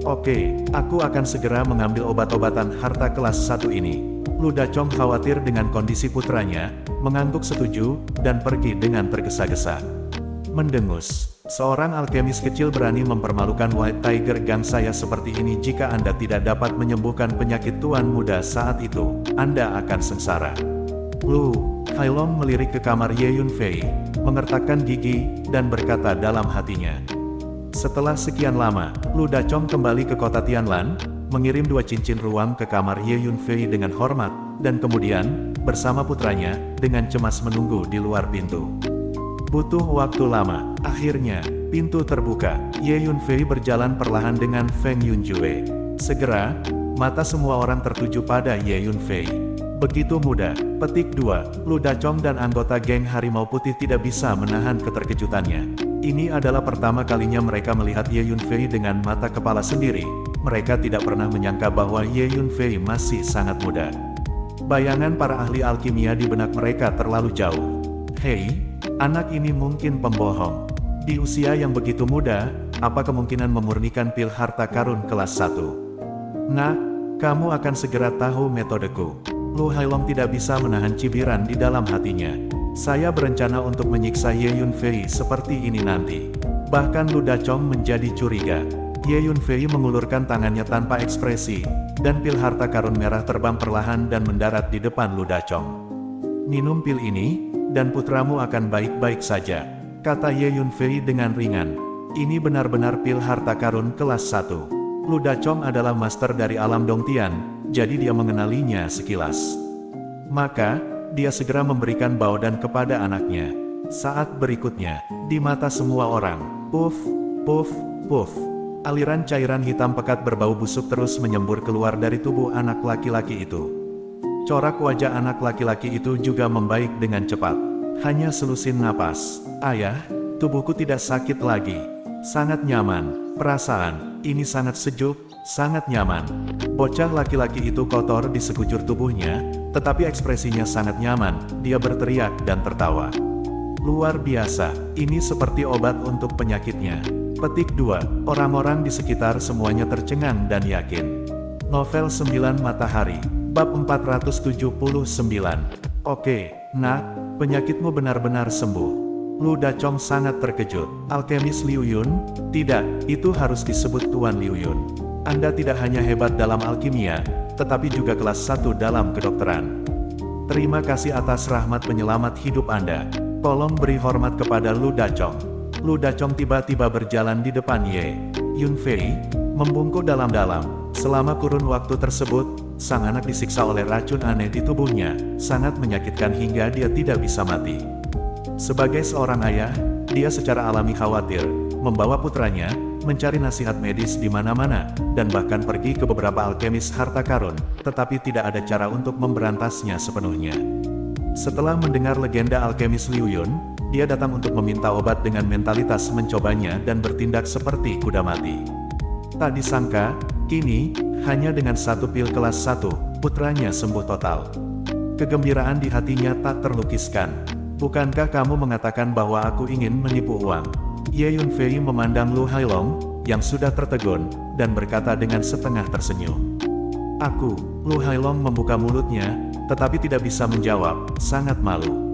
Oke, aku akan segera mengambil obat-obatan harta kelas 1 ini. Lu Dacong khawatir dengan kondisi putranya, mengangguk setuju, dan pergi dengan tergesa-gesa. Mendengus. Seorang alkemis kecil berani mempermalukan White Tiger Gang saya seperti ini. Jika Anda tidak dapat menyembuhkan penyakit tuan muda saat itu, Anda akan sengsara. Lu Hailong melirik ke kamar Ye Yunfei, mengertakkan gigi, dan berkata dalam hatinya. Setelah sekian lama, Lu Dacong kembali ke kota Tianlan, mengirim 2 cincin ruang ke kamar Ye Yunfei dengan hormat, dan kemudian, bersama putranya, dengan cemas menunggu di luar pintu. Butuh waktu lama. Akhirnya, pintu terbuka. Ye Yunfei berjalan perlahan dengan Feng Yunjue. Segera, mata semua orang tertuju pada Ye Yunfei. Begitu mudah. Petik 2. Lu Dacong dan anggota geng harimau putih tidak bisa menahan keterkejutannya. Ini adalah pertama kalinya mereka melihat Ye Yunfei dengan mata kepala sendiri. Mereka tidak pernah menyangka bahwa Ye Yunfei masih sangat muda. Bayangan para ahli alkimia di benak mereka terlalu jauh. Hei, anak ini mungkin pembohong. Di usia yang begitu muda, apa kemungkinan memurnikan pil harta karun kelas 1? Nah, kamu akan segera tahu metodeku. Lu Hailong tidak bisa menahan cibiran di dalam hatinya. Saya berencana untuk menyiksa Ye Yunfei seperti ini nanti. Bahkan Lu Dachong menjadi curiga. Ye Yunfei mengulurkan tangannya tanpa ekspresi, dan pil harta karun merah terbang perlahan dan mendarat di depan Lu Dachong. Minum pil ini, dan putramu akan baik-baik saja, kata Ye Yunfei dengan ringan. Ini benar-benar pil harta karun kelas 1. Lu Dachong adalah master dari alam Dongtian, jadi dia mengenalinya sekilas. Maka, dia segera memberikan baodan kepada anaknya. Saat berikutnya, di mata semua orang, puff, puff, puff. Aliran cairan hitam pekat berbau busuk terus menyembur keluar dari tubuh anak laki-laki itu. Corak wajah anak laki-laki itu juga membaik dengan cepat. Hanya selusin napas. Ayah, tubuhku tidak sakit lagi. Sangat nyaman. Perasaan, ini sangat sejuk, sangat nyaman. Bocah laki-laki itu kotor di sekujur tubuhnya, tetapi ekspresinya sangat nyaman. Dia berteriak dan tertawa. Luar biasa, ini seperti obat untuk penyakitnya. Petik 2. Orang-orang di sekitar semuanya tercengang dan yakin. Novel 9 Matahari, bab 479. Oke, nak, penyakitmu benar-benar sembuh. Lu Dachong sangat terkejut. Alkemis Liu Yun? Tidak, itu harus disebut Tuan Liu Yun. Anda tidak hanya hebat dalam alkimia, tetapi juga kelas 1 dalam kedokteran. Terima kasih atas rahmat penyelamat hidup Anda. Tolong beri hormat kepada Lu Dachong. Lu Dachong tiba-tiba berjalan di depan Ye Yunfei, membungkuk dalam-dalam. Selama kurun waktu tersebut, sang anak disiksa oleh racun aneh di tubuhnya, sangat menyakitkan hingga dia tidak bisa mati. Sebagai seorang ayah, dia secara alami khawatir, membawa putranya, mencari nasihat medis di mana-mana, dan bahkan pergi ke beberapa alkemis harta karun, tetapi tidak ada cara untuk memberantasnya sepenuhnya. Setelah mendengar legenda alkemis Liu Yun, dia datang untuk meminta obat dengan mentalitas mencobanya dan bertindak seperti kuda mati. Tak disangka, kini, hanya dengan satu pil kelas 1, putranya sembuh total. Kegembiraan di hatinya tak terlukiskan. Bukankah kamu mengatakan bahwa aku ingin menipu uang? Ye Yunfei memandang Lu Hailong, yang sudah tertegun, dan berkata dengan setengah tersenyum. Aku, Lu Hailong membuka mulutnya, tetapi tidak bisa menjawab, sangat malu.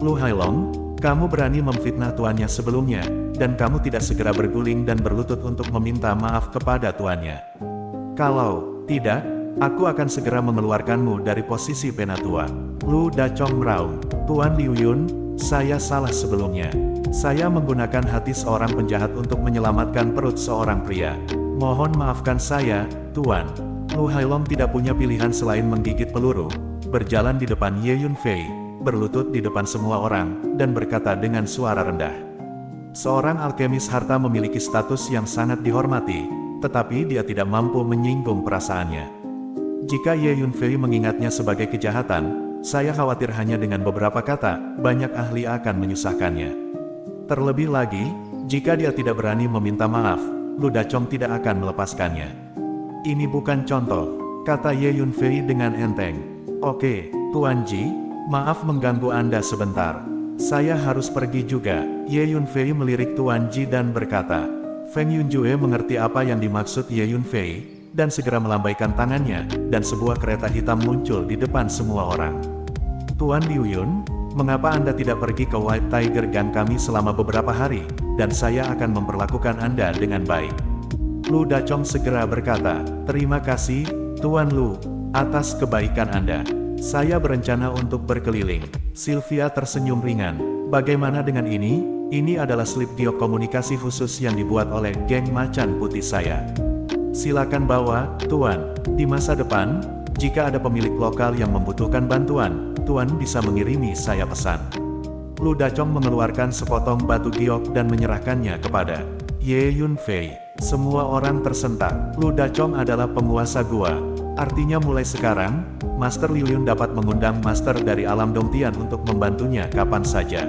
Lu Hailong, kamu berani memfitnah tuannya sebelumnya, dan kamu tidak segera berguling dan berlutut untuk meminta maaf kepada tuannya. Kalau tidak, aku akan segera mengeluarkanmu dari posisi penatua. Lu Dachong meraung. Tuan Liu Yun, saya salah sebelumnya. Saya menggunakan hati seorang penjahat untuk menyelamatkan perut seorang pria. Mohon maafkan saya, Tuan. Lu Hailong tidak punya pilihan selain menggigit peluru, berjalan di depan Ye Yunfei, berlutut di depan semua orang, dan berkata dengan suara rendah. Seorang alkemis harta memiliki status yang sangat dihormati, tetapi dia tidak mampu menyinggung perasaannya. Jika Ye Yunfei mengingatnya sebagai kejahatan, saya khawatir hanya dengan beberapa kata, banyak ahli akan menyusahkannya. Terlebih lagi, jika dia tidak berani meminta maaf, Lu Dachong tidak akan melepaskannya. Ini bukan contoh, kata Ye Yunfei dengan enteng. Oke, Tuan Ji, maaf mengganggu Anda sebentar. Saya harus pergi juga. Ye Yunfei melirik Tuan Ji dan berkata. Feng Yunjue mengerti apa yang dimaksud Ye Yunfei, dan segera melambaikan tangannya, dan sebuah kereta hitam muncul di depan semua orang. Tuan Liu Yun, mengapa Anda tidak pergi ke White Tiger Gang kami selama beberapa hari, dan saya akan memperlakukan Anda dengan baik. Lu Dachong segera berkata, terima kasih, Tuan Lu, atas kebaikan Anda. Saya berencana untuk berkeliling. Sylvia tersenyum ringan. Bagaimana dengan ini? Ini adalah slip giok komunikasi khusus yang dibuat oleh geng macan putih saya. Silakan bawa, Tuan. Di masa depan, jika ada pemilik lokal yang membutuhkan bantuan, Tuan bisa mengirimi saya pesan. Lu Dachong mengeluarkan sepotong batu giok dan menyerahkannya kepada Ye Yunfei. Semua orang tersentak. Lu Dachong adalah penguasa gua. Artinya mulai sekarang, Master Liu Yun dapat mengundang master dari alam Dongtian untuk membantunya kapan saja.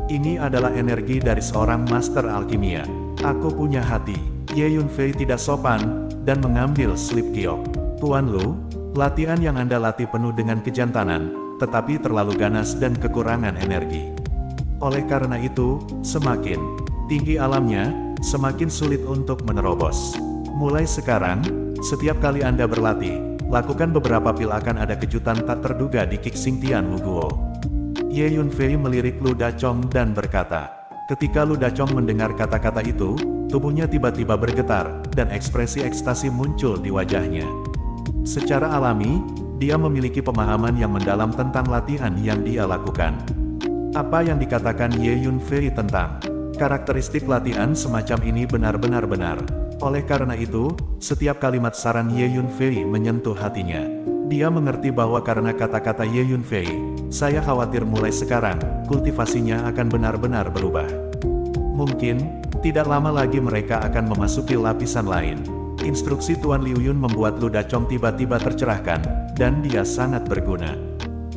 Ini adalah energi dari seorang master alkimia. Aku punya hati. Ye Yunfei tidak sopan, dan mengambil slip giok. Tuan Lu, latihan yang Anda latih penuh dengan kejantanan, tetapi terlalu ganas dan kekurangan energi. Oleh karena itu, semakin tinggi alamnya, semakin sulit untuk menerobos. Mulai sekarang, setiap kali Anda berlatih, Lakukan beberapa pil akan ada kejutan tak terduga di Qixingtian Huguo. Ye Yunfei melirik Lu Dachong dan berkata. Ketika Lu Dachong mendengar kata-kata itu, tubuhnya tiba-tiba bergetar, dan ekspresi ekstasi muncul di wajahnya. Secara alami, dia memiliki pemahaman yang mendalam tentang latihan yang dia lakukan. Apa yang dikatakan Ye Yunfei tentang karakteristik latihan semacam ini benar-benar benar. Oleh karena itu, setiap kalimat saran Ye Yunfei menyentuh hatinya. Dia mengerti bahwa karena kata-kata Ye Yunfei, saya khawatir mulai sekarang, kultivasinya akan benar-benar berubah. Mungkin, tidak lama lagi mereka akan memasuki lapisan lain. Instruksi Tuan Liu Yun membuat Lu Dachong tiba-tiba tercerahkan, dan dia sangat berguna.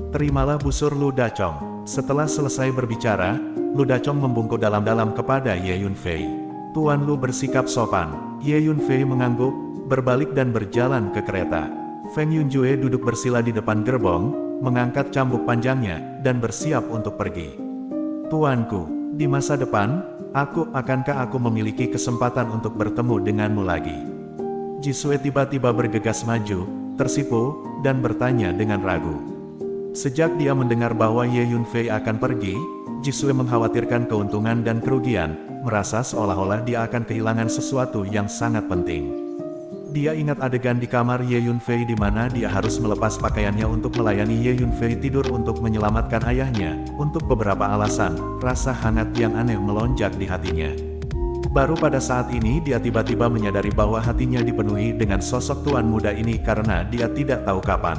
Terimalah busur Lu Dachong. Setelah selesai berbicara, Lu Dachong membungkuk dalam-dalam kepada Ye Yunfei. Tuan Lu bersikap sopan. Ye Yunfei mengangguk, berbalik dan berjalan ke kereta. Feng Yunjue duduk bersila di depan gerbong, mengangkat cambuk panjangnya, dan bersiap untuk pergi. Tuanku, di masa depan, akankah aku memiliki kesempatan untuk bertemu denganmu lagi? Jisue tiba-tiba bergegas maju, tersipu, dan bertanya dengan ragu. Sejak dia mendengar bahwa Ye Yunfei akan pergi, Jisue mengkhawatirkan keuntungan dan kerugian, merasa seolah-olah dia akan kehilangan sesuatu yang sangat penting. Dia ingat adegan di kamar Ye Yunfei di mana dia harus melepas pakaiannya untuk melayani Ye Yunfei tidur untuk menyelamatkan ayahnya. Untuk beberapa alasan, rasa hangat yang aneh melonjak di hatinya. Baru pada saat ini dia tiba-tiba menyadari bahwa hatinya dipenuhi dengan sosok tuan muda ini karena dia tidak tahu kapan.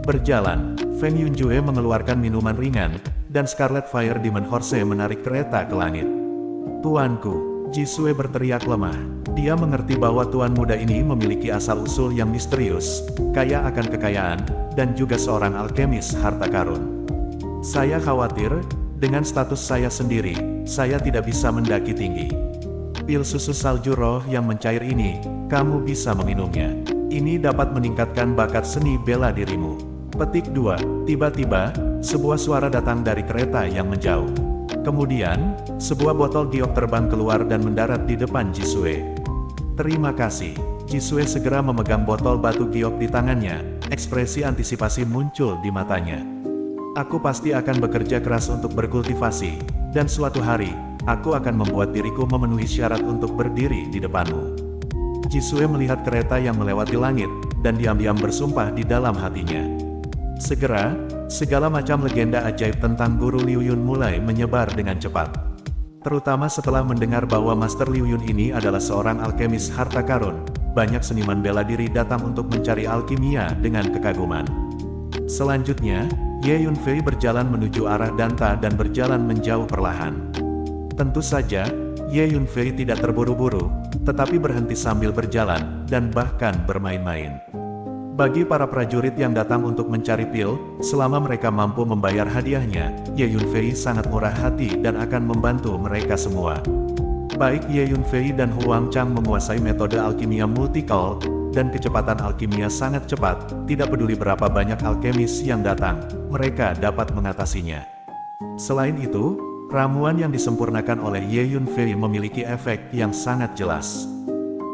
Berjalan, Feng Yunjue mengeluarkan minuman ringan, dan Scarlet Fire Demon Horse menarik kereta ke langit. Tuanku, Jisue berteriak lemah. Dia mengerti bahwa tuan muda ini memiliki asal-usul yang misterius, kaya akan kekayaan, dan juga seorang alkemis harta karun. Saya khawatir, dengan status saya sendiri, saya tidak bisa mendaki tinggi. Pil susu salju roh yang mencair ini, kamu bisa meminumnya. Ini dapat meningkatkan bakat seni bela dirimu. Petik 2. Tiba-tiba, sebuah suara datang dari kereta yang menjauh. Kemudian, sebuah botol giok terbang keluar dan mendarat di depan Jisue. Terima kasih. Jisue segera memegang botol batu giok di tangannya, ekspresi antisipasi muncul di matanya. Aku pasti akan bekerja keras untuk berkultivasi, dan suatu hari, aku akan membuat diriku memenuhi syarat untuk berdiri di depanmu. Jisue melihat kereta yang melewati langit, dan diam-diam bersumpah di dalam hatinya. Segera, segala macam legenda ajaib tentang Guru Liu Yun mulai menyebar dengan cepat. Terutama setelah mendengar bahwa Master Liu Yun ini adalah seorang alkemis harta karun, banyak seniman bela diri datang untuk mencari alkimia dengan kekaguman. Selanjutnya, Ye Yunfei berjalan menuju arah Danta dan berjalan menjauh perlahan. Tentu saja, Ye Yunfei tidak terburu-buru, tetapi berhenti sambil berjalan, dan bahkan bermain-main. Bagi para prajurit yang datang untuk mencari pil, selama mereka mampu membayar hadiahnya, Ye Yunfei sangat murah hati dan akan membantu mereka semua. Baik Ye Yunfei dan Huang Chang menguasai metode alkimia multikal, dan kecepatan alkimia sangat cepat, tidak peduli berapa banyak alkemis yang datang, mereka dapat mengatasinya. Selain itu, ramuan yang disempurnakan oleh Ye Yunfei memiliki efek yang sangat jelas.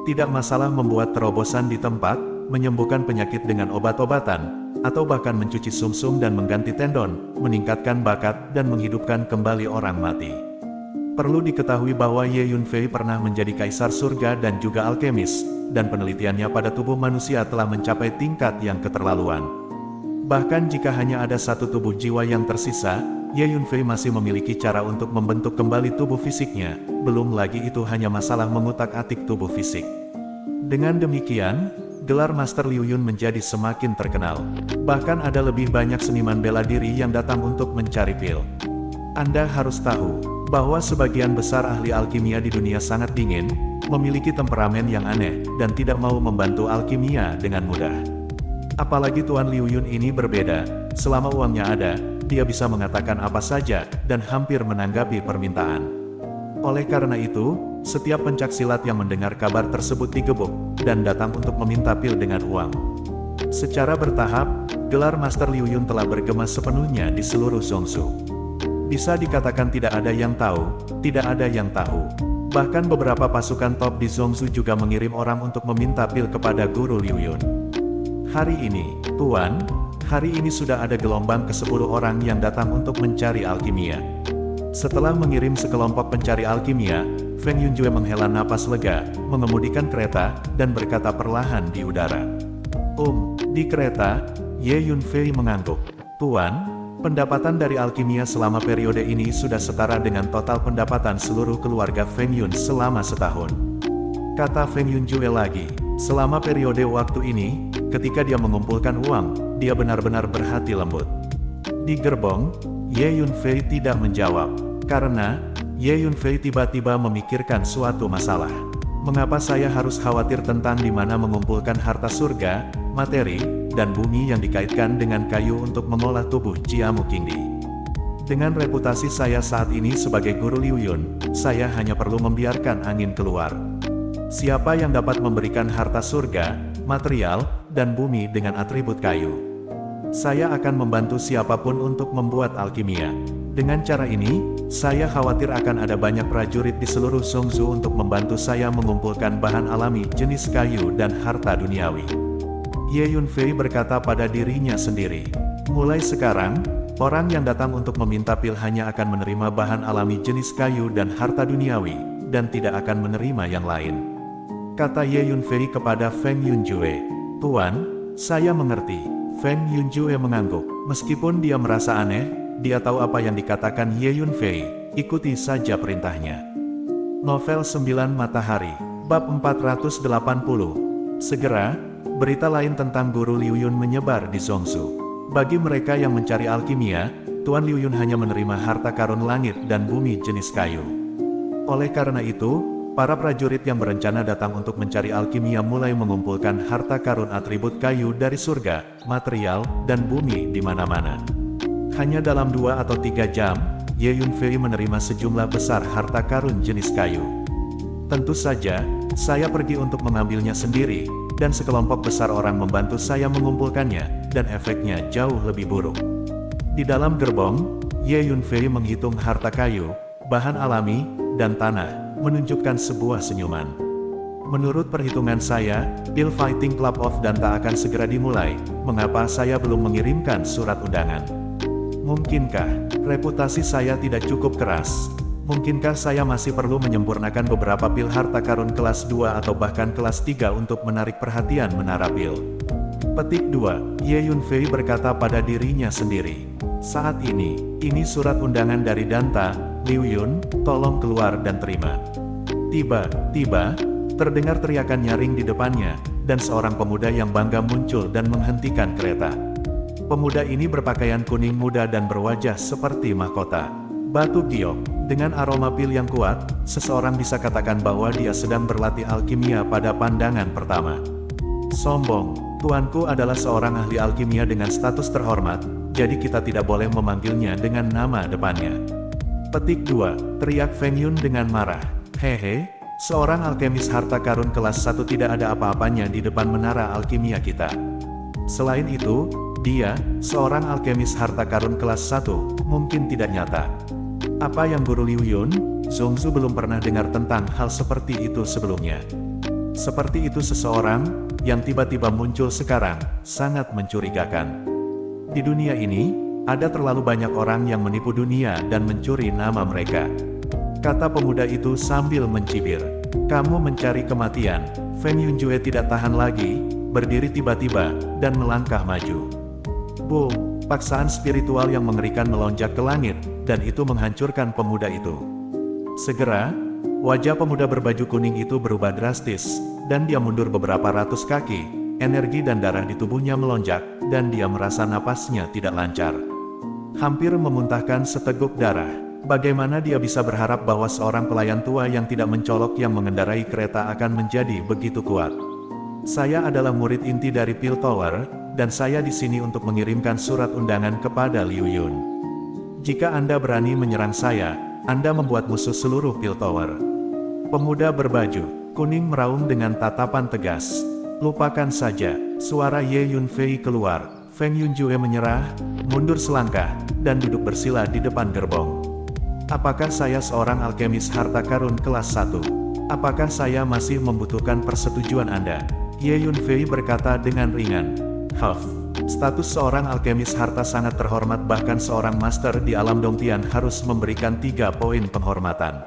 Tidak masalah membuat terobosan di tempat, menyembuhkan penyakit dengan obat-obatan, atau bahkan mencuci sumsum dan mengganti tendon, meningkatkan bakat dan menghidupkan kembali orang mati. Perlu diketahui bahwa Ye Yunfei pernah menjadi kaisar surga dan juga alkemis, dan penelitiannya pada tubuh manusia telah mencapai tingkat yang keterlaluan. Bahkan jika hanya ada satu tubuh jiwa yang tersisa, Ye Yunfei masih memiliki cara untuk membentuk kembali tubuh fisiknya, belum lagi itu hanya masalah mengutak-atik tubuh fisik. Dengan demikian, gelar Master Liu Yun menjadi semakin terkenal. Bahkan ada lebih banyak seniman bela diri yang datang untuk mencari pil. Anda harus tahu, bahwa sebagian besar ahli alkimia di dunia sangat dingin, memiliki temperamen yang aneh, dan tidak mau membantu alkimia dengan mudah. Apalagi Tuan Liu Yun ini berbeda, selama uangnya ada, dia bisa mengatakan apa saja, dan hampir menanggapi permintaan. Oleh karena itu, setiap pencaksilat yang mendengar kabar tersebut digebuk, dan datang untuk meminta pil dengan uang. Secara bertahap, gelar Master Liu Yun telah bergema sepenuhnya di seluruh Zhongzhou. Bisa dikatakan tidak ada yang tahu, tidak ada yang tahu. Bahkan beberapa pasukan top di Zhongzhou juga mengirim orang untuk meminta pil kepada Guru Liu Yun. Hari ini, Tuan, hari ini sudah ada gelombang ke-10 orang yang datang untuk mencari alkimia. Setelah mengirim sekelompok pencari alkimia, Feng Yunjue menghela napas lega, mengemudikan kereta, dan berkata perlahan di udara. Di kereta, Ye Yunfei mengangguk. Tuan, pendapatan dari alkimia selama periode ini sudah setara dengan total pendapatan seluruh keluarga Feng Yun selama setahun. Kata Feng Yunjue lagi, selama periode waktu ini, ketika dia mengumpulkan uang, dia benar-benar berhati lembut. Di gerbong, Ye Yunfei tidak menjawab, karena Ye Yunfei tiba-tiba memikirkan suatu masalah. Mengapa saya harus khawatir tentang di mana mengumpulkan harta surga, materi, dan bumi yang dikaitkan dengan kayu untuk mengolah tubuh Jiamu Qingdi? Dengan reputasi saya saat ini sebagai guru Liu Yun, saya hanya perlu membiarkan angin keluar. Siapa yang dapat memberikan harta surga, material, dan bumi dengan atribut kayu? Saya akan membantu siapapun untuk membuat alkimia. Dengan cara ini, saya khawatir akan ada banyak prajurit di seluruh Zhongzhou untuk membantu saya mengumpulkan bahan alami jenis kayu dan harta duniawi. Ye Yunfei berkata pada dirinya sendiri. Mulai sekarang, orang yang datang untuk meminta pil hanya akan menerima bahan alami jenis kayu dan harta duniawi, dan tidak akan menerima yang lain. Kata Ye Yunfei kepada Feng Yunjue. Tuan, saya mengerti. Feng Yunjue mengangguk. Meskipun dia merasa aneh, dia tahu apa yang dikatakan Ye Yunfei, ikuti saja perintahnya. Novel 9 Matahari, Bab 480. Segera, berita lain tentang guru Liu Yun menyebar di Zhongzhou. Bagi mereka yang mencari alkimia, Tuan Liu Yun hanya menerima harta karun langit dan bumi jenis kayu. Oleh karena itu, para prajurit yang berencana datang untuk mencari alkimia mulai mengumpulkan harta karun atribut kayu dari surga, material, dan bumi di mana-mana. Hanya dalam 2 atau 3 jam, Ye Yunfei menerima sejumlah besar harta karun jenis kayu. Tentu saja, saya pergi untuk mengambilnya sendiri, dan sekelompok besar orang membantu saya mengumpulkannya, dan efeknya jauh lebih buruk. Di dalam gerbong, Ye Yunfei menghitung harta kayu, bahan alami, dan tanah, menunjukkan sebuah senyuman. Menurut perhitungan saya, Pil Fighting Club of Danta akan segera dimulai. Mengapa saya belum mengirimkan surat undangan? Mungkinkah reputasi saya tidak cukup keras? Mungkinkah saya masih perlu menyempurnakan beberapa pil harta karun kelas 2 atau bahkan kelas 3 untuk menarik perhatian menara pil? Petik 2, Ye Yunfei berkata pada dirinya sendiri. Saat ini surat undangan dari Danta, Liu Yun, tolong keluar dan terima. Tiba-tiba, terdengar teriakan nyaring di depannya, dan seorang pemuda yang bangga muncul dan menghentikan kereta. Pemuda ini berpakaian kuning muda dan berwajah seperti mahkota. Batu giok, dengan aroma pil yang kuat, seseorang bisa katakan bahwa dia sedang berlatih alkimia pada pandangan pertama. Sombong, tuanku adalah seorang ahli alkimia dengan status terhormat, jadi kita tidak boleh memanggilnya dengan nama depannya. Petik 2, teriak Feng Yun dengan marah. Hehe, seorang alkemis harta karun kelas 1 tidak ada apa-apanya di depan menara alkimia kita. Selain itu, dia, seorang alkemis harta karun kelas 1, mungkin tidak nyata. Apa yang guru Liu Yun, Zhongzhou belum pernah dengar tentang hal seperti itu sebelumnya. Seperti itu seseorang, yang tiba-tiba muncul sekarang, sangat mencurigakan. Di dunia ini, ada terlalu banyak orang yang menipu dunia dan mencuri nama mereka. Kata pemuda itu sambil mencibir. Kamu mencari kematian. Feng Yunjue tidak tahan lagi, berdiri tiba-tiba, dan melangkah maju. Boom, paksaan spiritual yang mengerikan melonjak ke langit, dan itu menghancurkan pemuda itu. Segera, wajah pemuda berbaju kuning itu berubah drastis, dan dia mundur beberapa ratus kaki, energi dan darah di tubuhnya melonjak, dan dia merasa napasnya tidak lancar. Hampir memuntahkan seteguk darah. Bagaimana dia bisa berharap bahwa seorang pelayan tua yang tidak mencolok yang mengendarai kereta akan menjadi begitu kuat? Saya adalah murid inti dari Pil Tower, dan saya di sini untuk mengirimkan surat undangan kepada Liu Yun. Jika Anda berani menyerang saya, Anda membuat musuh seluruh Pil Tower. Pemuda berbaju kuning meraung dengan tatapan tegas. Lupakan saja, suara Ye Yunfei keluar. Feng Yunjue menyerah, mundur selangkah, dan duduk bersila di depan gerbong. Apakah saya seorang alkemis harta karun kelas 1? Apakah saya masih membutuhkan persetujuan Anda? Ye Yunfei berkata dengan ringan. Huff, status seorang alkemis harta sangat terhormat, bahkan seorang master di alam Dongtian harus memberikan 3 poin penghormatan.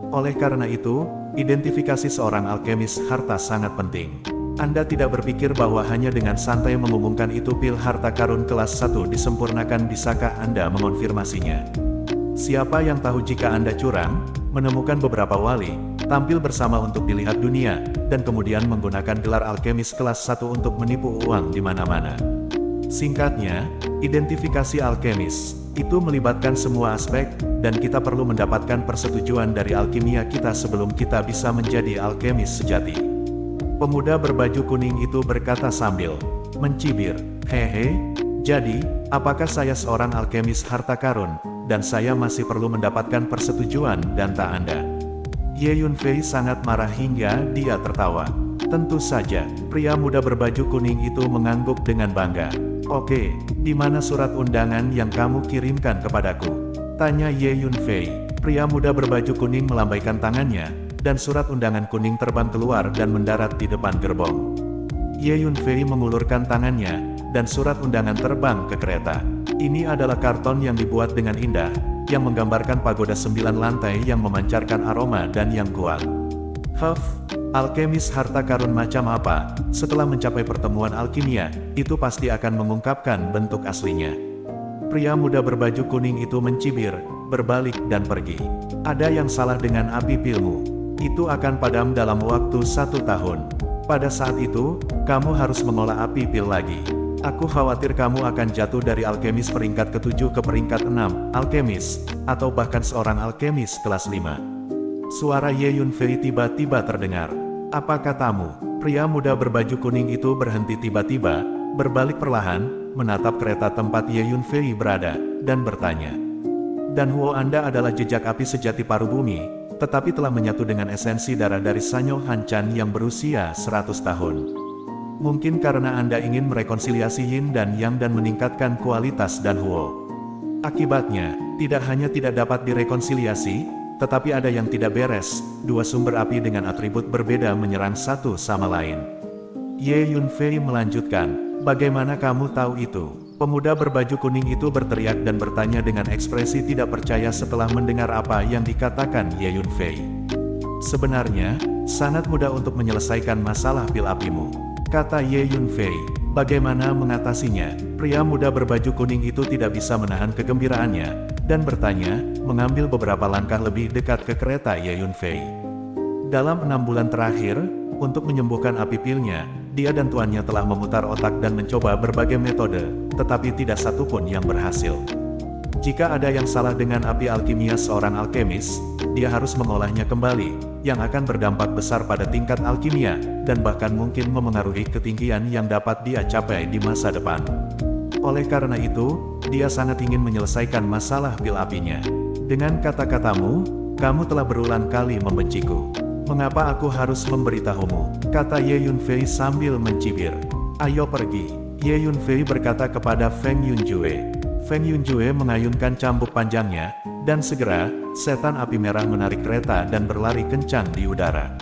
Oleh karena itu, identifikasi seorang alkemis harta sangat penting. Anda tidak berpikir bahwa hanya dengan santai mengumumkan itu pil harta karun kelas 1 disempurnakan, bisakah Anda mengonfirmasinya? Siapa yang tahu jika Anda curang, menemukan beberapa wali, tampil bersama untuk dilihat dunia, dan kemudian menggunakan gelar alkemis kelas 1 untuk menipu uang di mana-mana. Singkatnya, identifikasi alkemis itu melibatkan semua aspek, dan kita perlu mendapatkan persetujuan dari alkimia kita sebelum kita bisa menjadi alkemis sejati. Pemuda berbaju kuning itu berkata sambil mencibir, "Hehe, jadi, apakah saya seorang alkemis harta karun, dan saya masih perlu mendapatkan persetujuan dan tak Anda?" Ye Yunfei sangat marah hingga dia tertawa. Tentu saja, pria muda berbaju kuning itu mengangguk dengan bangga. "Oke, di mana surat undangan yang kamu kirimkan kepadaku?" tanya Ye Yunfei. Pria muda berbaju kuning melambaikan tangannya, dan surat undangan kuning terbang keluar dan mendarat di depan gerbong. Ye Yunfei mengulurkan tangannya, dan surat undangan terbang ke kereta. Ini adalah karton yang dibuat dengan indah, yang menggambarkan pagoda 9 lantai yang memancarkan aroma dan yang kuat. Huff, alkemis harta karun macam apa, setelah mencapai pertemuan alkimia, itu pasti akan mengungkapkan bentuk aslinya. Pria muda berbaju kuning itu mencibir, berbalik dan pergi. Ada yang salah dengan api pilmu. Itu akan padam dalam waktu 1 tahun. Pada saat itu, kamu harus mengolah api pil lagi. Aku khawatir kamu akan jatuh dari alkemis peringkat ke-7 ke peringkat 6, alkemis, atau bahkan seorang alkemis kelas 5. Suara Ye Yunfei tiba-tiba terdengar. "Apa katamu?" Pria muda berbaju kuning itu berhenti tiba-tiba, berbalik perlahan, menatap kereta tempat Ye Yunfei berada, dan bertanya. "Dan Huo, Anda adalah jejak api sejati paru bumi, tetapi telah menyatu dengan esensi darah dari Sanyo Hanchan yang berusia 100 tahun. Mungkin karena Anda ingin merekonsiliasi Yin dan Yang dan meningkatkan kualitas Dan Huo. Akibatnya, tidak hanya tidak dapat direkonsiliasi, tetapi ada yang tidak beres, 2 sumber api dengan atribut berbeda menyerang satu sama lain." Ye Yunfei melanjutkan, "Bagaimana kamu tahu itu?" Pemuda berbaju kuning itu berteriak dan bertanya dengan ekspresi tidak percaya setelah mendengar apa yang dikatakan Ye Yunfei. "Sebenarnya, sangat mudah untuk menyelesaikan masalah pil apimu," kata Ye Yunfei. "Bagaimana mengatasinya?" Pria muda berbaju kuning itu tidak bisa menahan kegembiraannya, dan bertanya, mengambil beberapa langkah lebih dekat ke kereta Ye Yunfei. "Dalam 6 bulan terakhir, untuk menyembuhkan api pilnya, dia dan tuannya telah memutar otak dan mencoba berbagai metode, tetapi tidak satupun yang berhasil. Jika ada yang salah dengan api alkimia seorang alkemis, dia harus mengolahnya kembali, yang akan berdampak besar pada tingkat alkimia, dan bahkan mungkin memengaruhi ketinggian yang dapat dia capai di masa depan. Oleh karena itu, dia sangat ingin menyelesaikan masalah pil apinya. Dengan kata-katamu, kamu telah berulang kali membenciku. Mengapa aku harus memberitahumu?" kata Ye Yunfei sambil mencibir. "Ayo pergi." Ye Yunfei berkata kepada Feng Yunjue. Feng Yunjue mengayunkan cambuk panjangnya, dan segera, setan api merah menarik kereta dan berlari kencang di udara.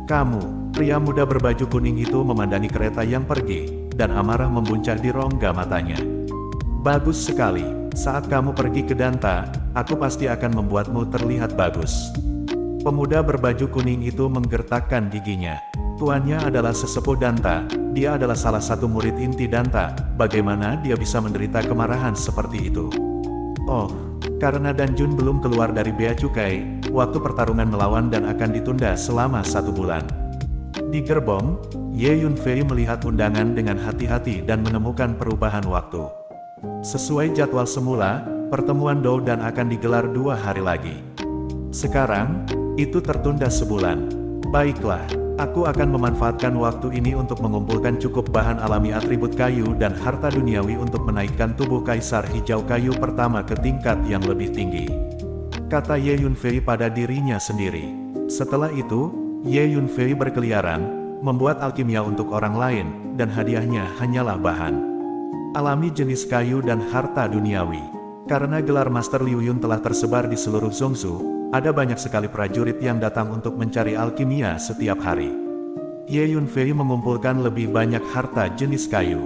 "Kamu," pria muda berbaju kuning itu memandangi kereta yang pergi, dan amarah membuncah di rongga matanya. "Bagus sekali, saat kamu pergi ke Danta, aku pasti akan membuatmu terlihat bagus." Pemuda berbaju kuning itu menggertakkan giginya. Tuannya adalah sesepuh Danta, dia adalah salah satu murid inti Danta, bagaimana dia bisa menderita kemarahan seperti itu? Oh, karena Danjun belum keluar dari bea cukai, waktu pertarungan melawan dan akan ditunda selama 1 bulan. Di gerbong, Ye Yunfei melihat undangan dengan hati-hati dan menemukan perubahan waktu. Sesuai jadwal semula, pertemuan Dou dan akan digelar 2 hari lagi. Sekarang, itu tertunda sebulan. Baiklah, aku akan memanfaatkan waktu ini untuk mengumpulkan cukup bahan alami atribut kayu dan harta duniawi untuk menaikkan tubuh Kaisar Hijau Kayu pertama ke tingkat yang lebih tinggi, kata Ye Yunfei pada dirinya sendiri. Setelah itu, Ye Yunfei berkeliaran, membuat alkimia untuk orang lain, dan hadiahnya hanyalah bahan alami jenis kayu dan harta duniawi. Karena gelar Master Liu Yun telah tersebar di seluruh Zhongzhou, ada banyak sekali prajurit yang datang untuk mencari alkimia setiap hari. Ye Yunfei mengumpulkan lebih banyak harta jenis kayu.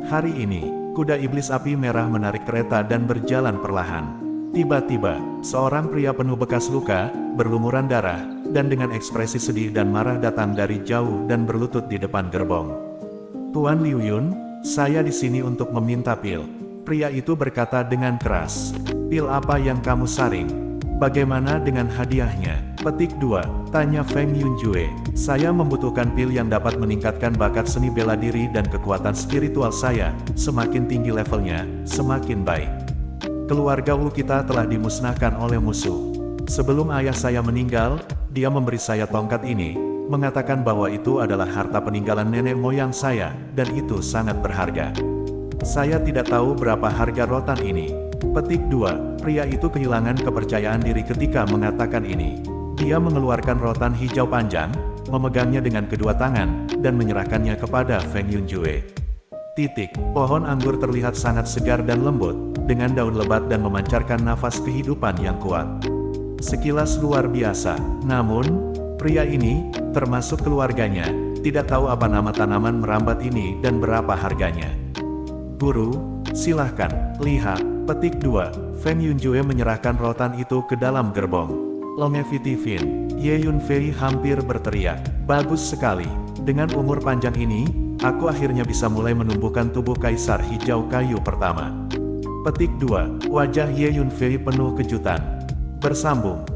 Hari ini, kuda iblis api merah menarik kereta dan berjalan perlahan. Tiba-tiba, seorang pria penuh bekas luka, berlumuran darah, dan dengan ekspresi sedih dan marah datang dari jauh dan berlutut di depan gerbong. "Tuan Liu Yun, saya di sini untuk meminta pil." Pria itu berkata dengan keras. "Pil apa yang kamu saring? Bagaimana dengan hadiahnya?" Petik 2, tanya Feng Yunjue. "Saya membutuhkan pil yang dapat meningkatkan bakat seni bela diri dan kekuatan spiritual saya. Semakin tinggi levelnya, semakin baik. Keluarga Wu kita telah dimusnahkan oleh musuh. Sebelum ayah saya meninggal, dia memberi saya tongkat ini, mengatakan bahwa itu adalah harta peninggalan nenek moyang saya, dan itu sangat berharga. Saya tidak tahu berapa harga rotan ini." Petik 2, pria itu kehilangan kepercayaan diri ketika mengatakan ini. Dia mengeluarkan rotan hijau panjang, memegangnya dengan kedua tangan, dan menyerahkannya kepada Feng Yunjue. Pohon anggur terlihat sangat segar dan lembut, dengan daun lebat dan memancarkan nafas kehidupan yang kuat. Sekilas luar biasa, namun, pria ini, termasuk keluarganya, tidak tahu apa nama tanaman merambat ini dan berapa harganya. "Guru, silahkan, lihat." Petik 2, Feng Yunjue menyerahkan rotan itu ke dalam gerbong. "Longevity Fin." Ye Yunfei hampir berteriak. "Bagus sekali. Dengan umur panjang ini, aku akhirnya bisa mulai menumbuhkan tubuh kaisar hijau kayu pertama." Petik 2, wajah Ye Yunfei penuh kejutan. Bersambung.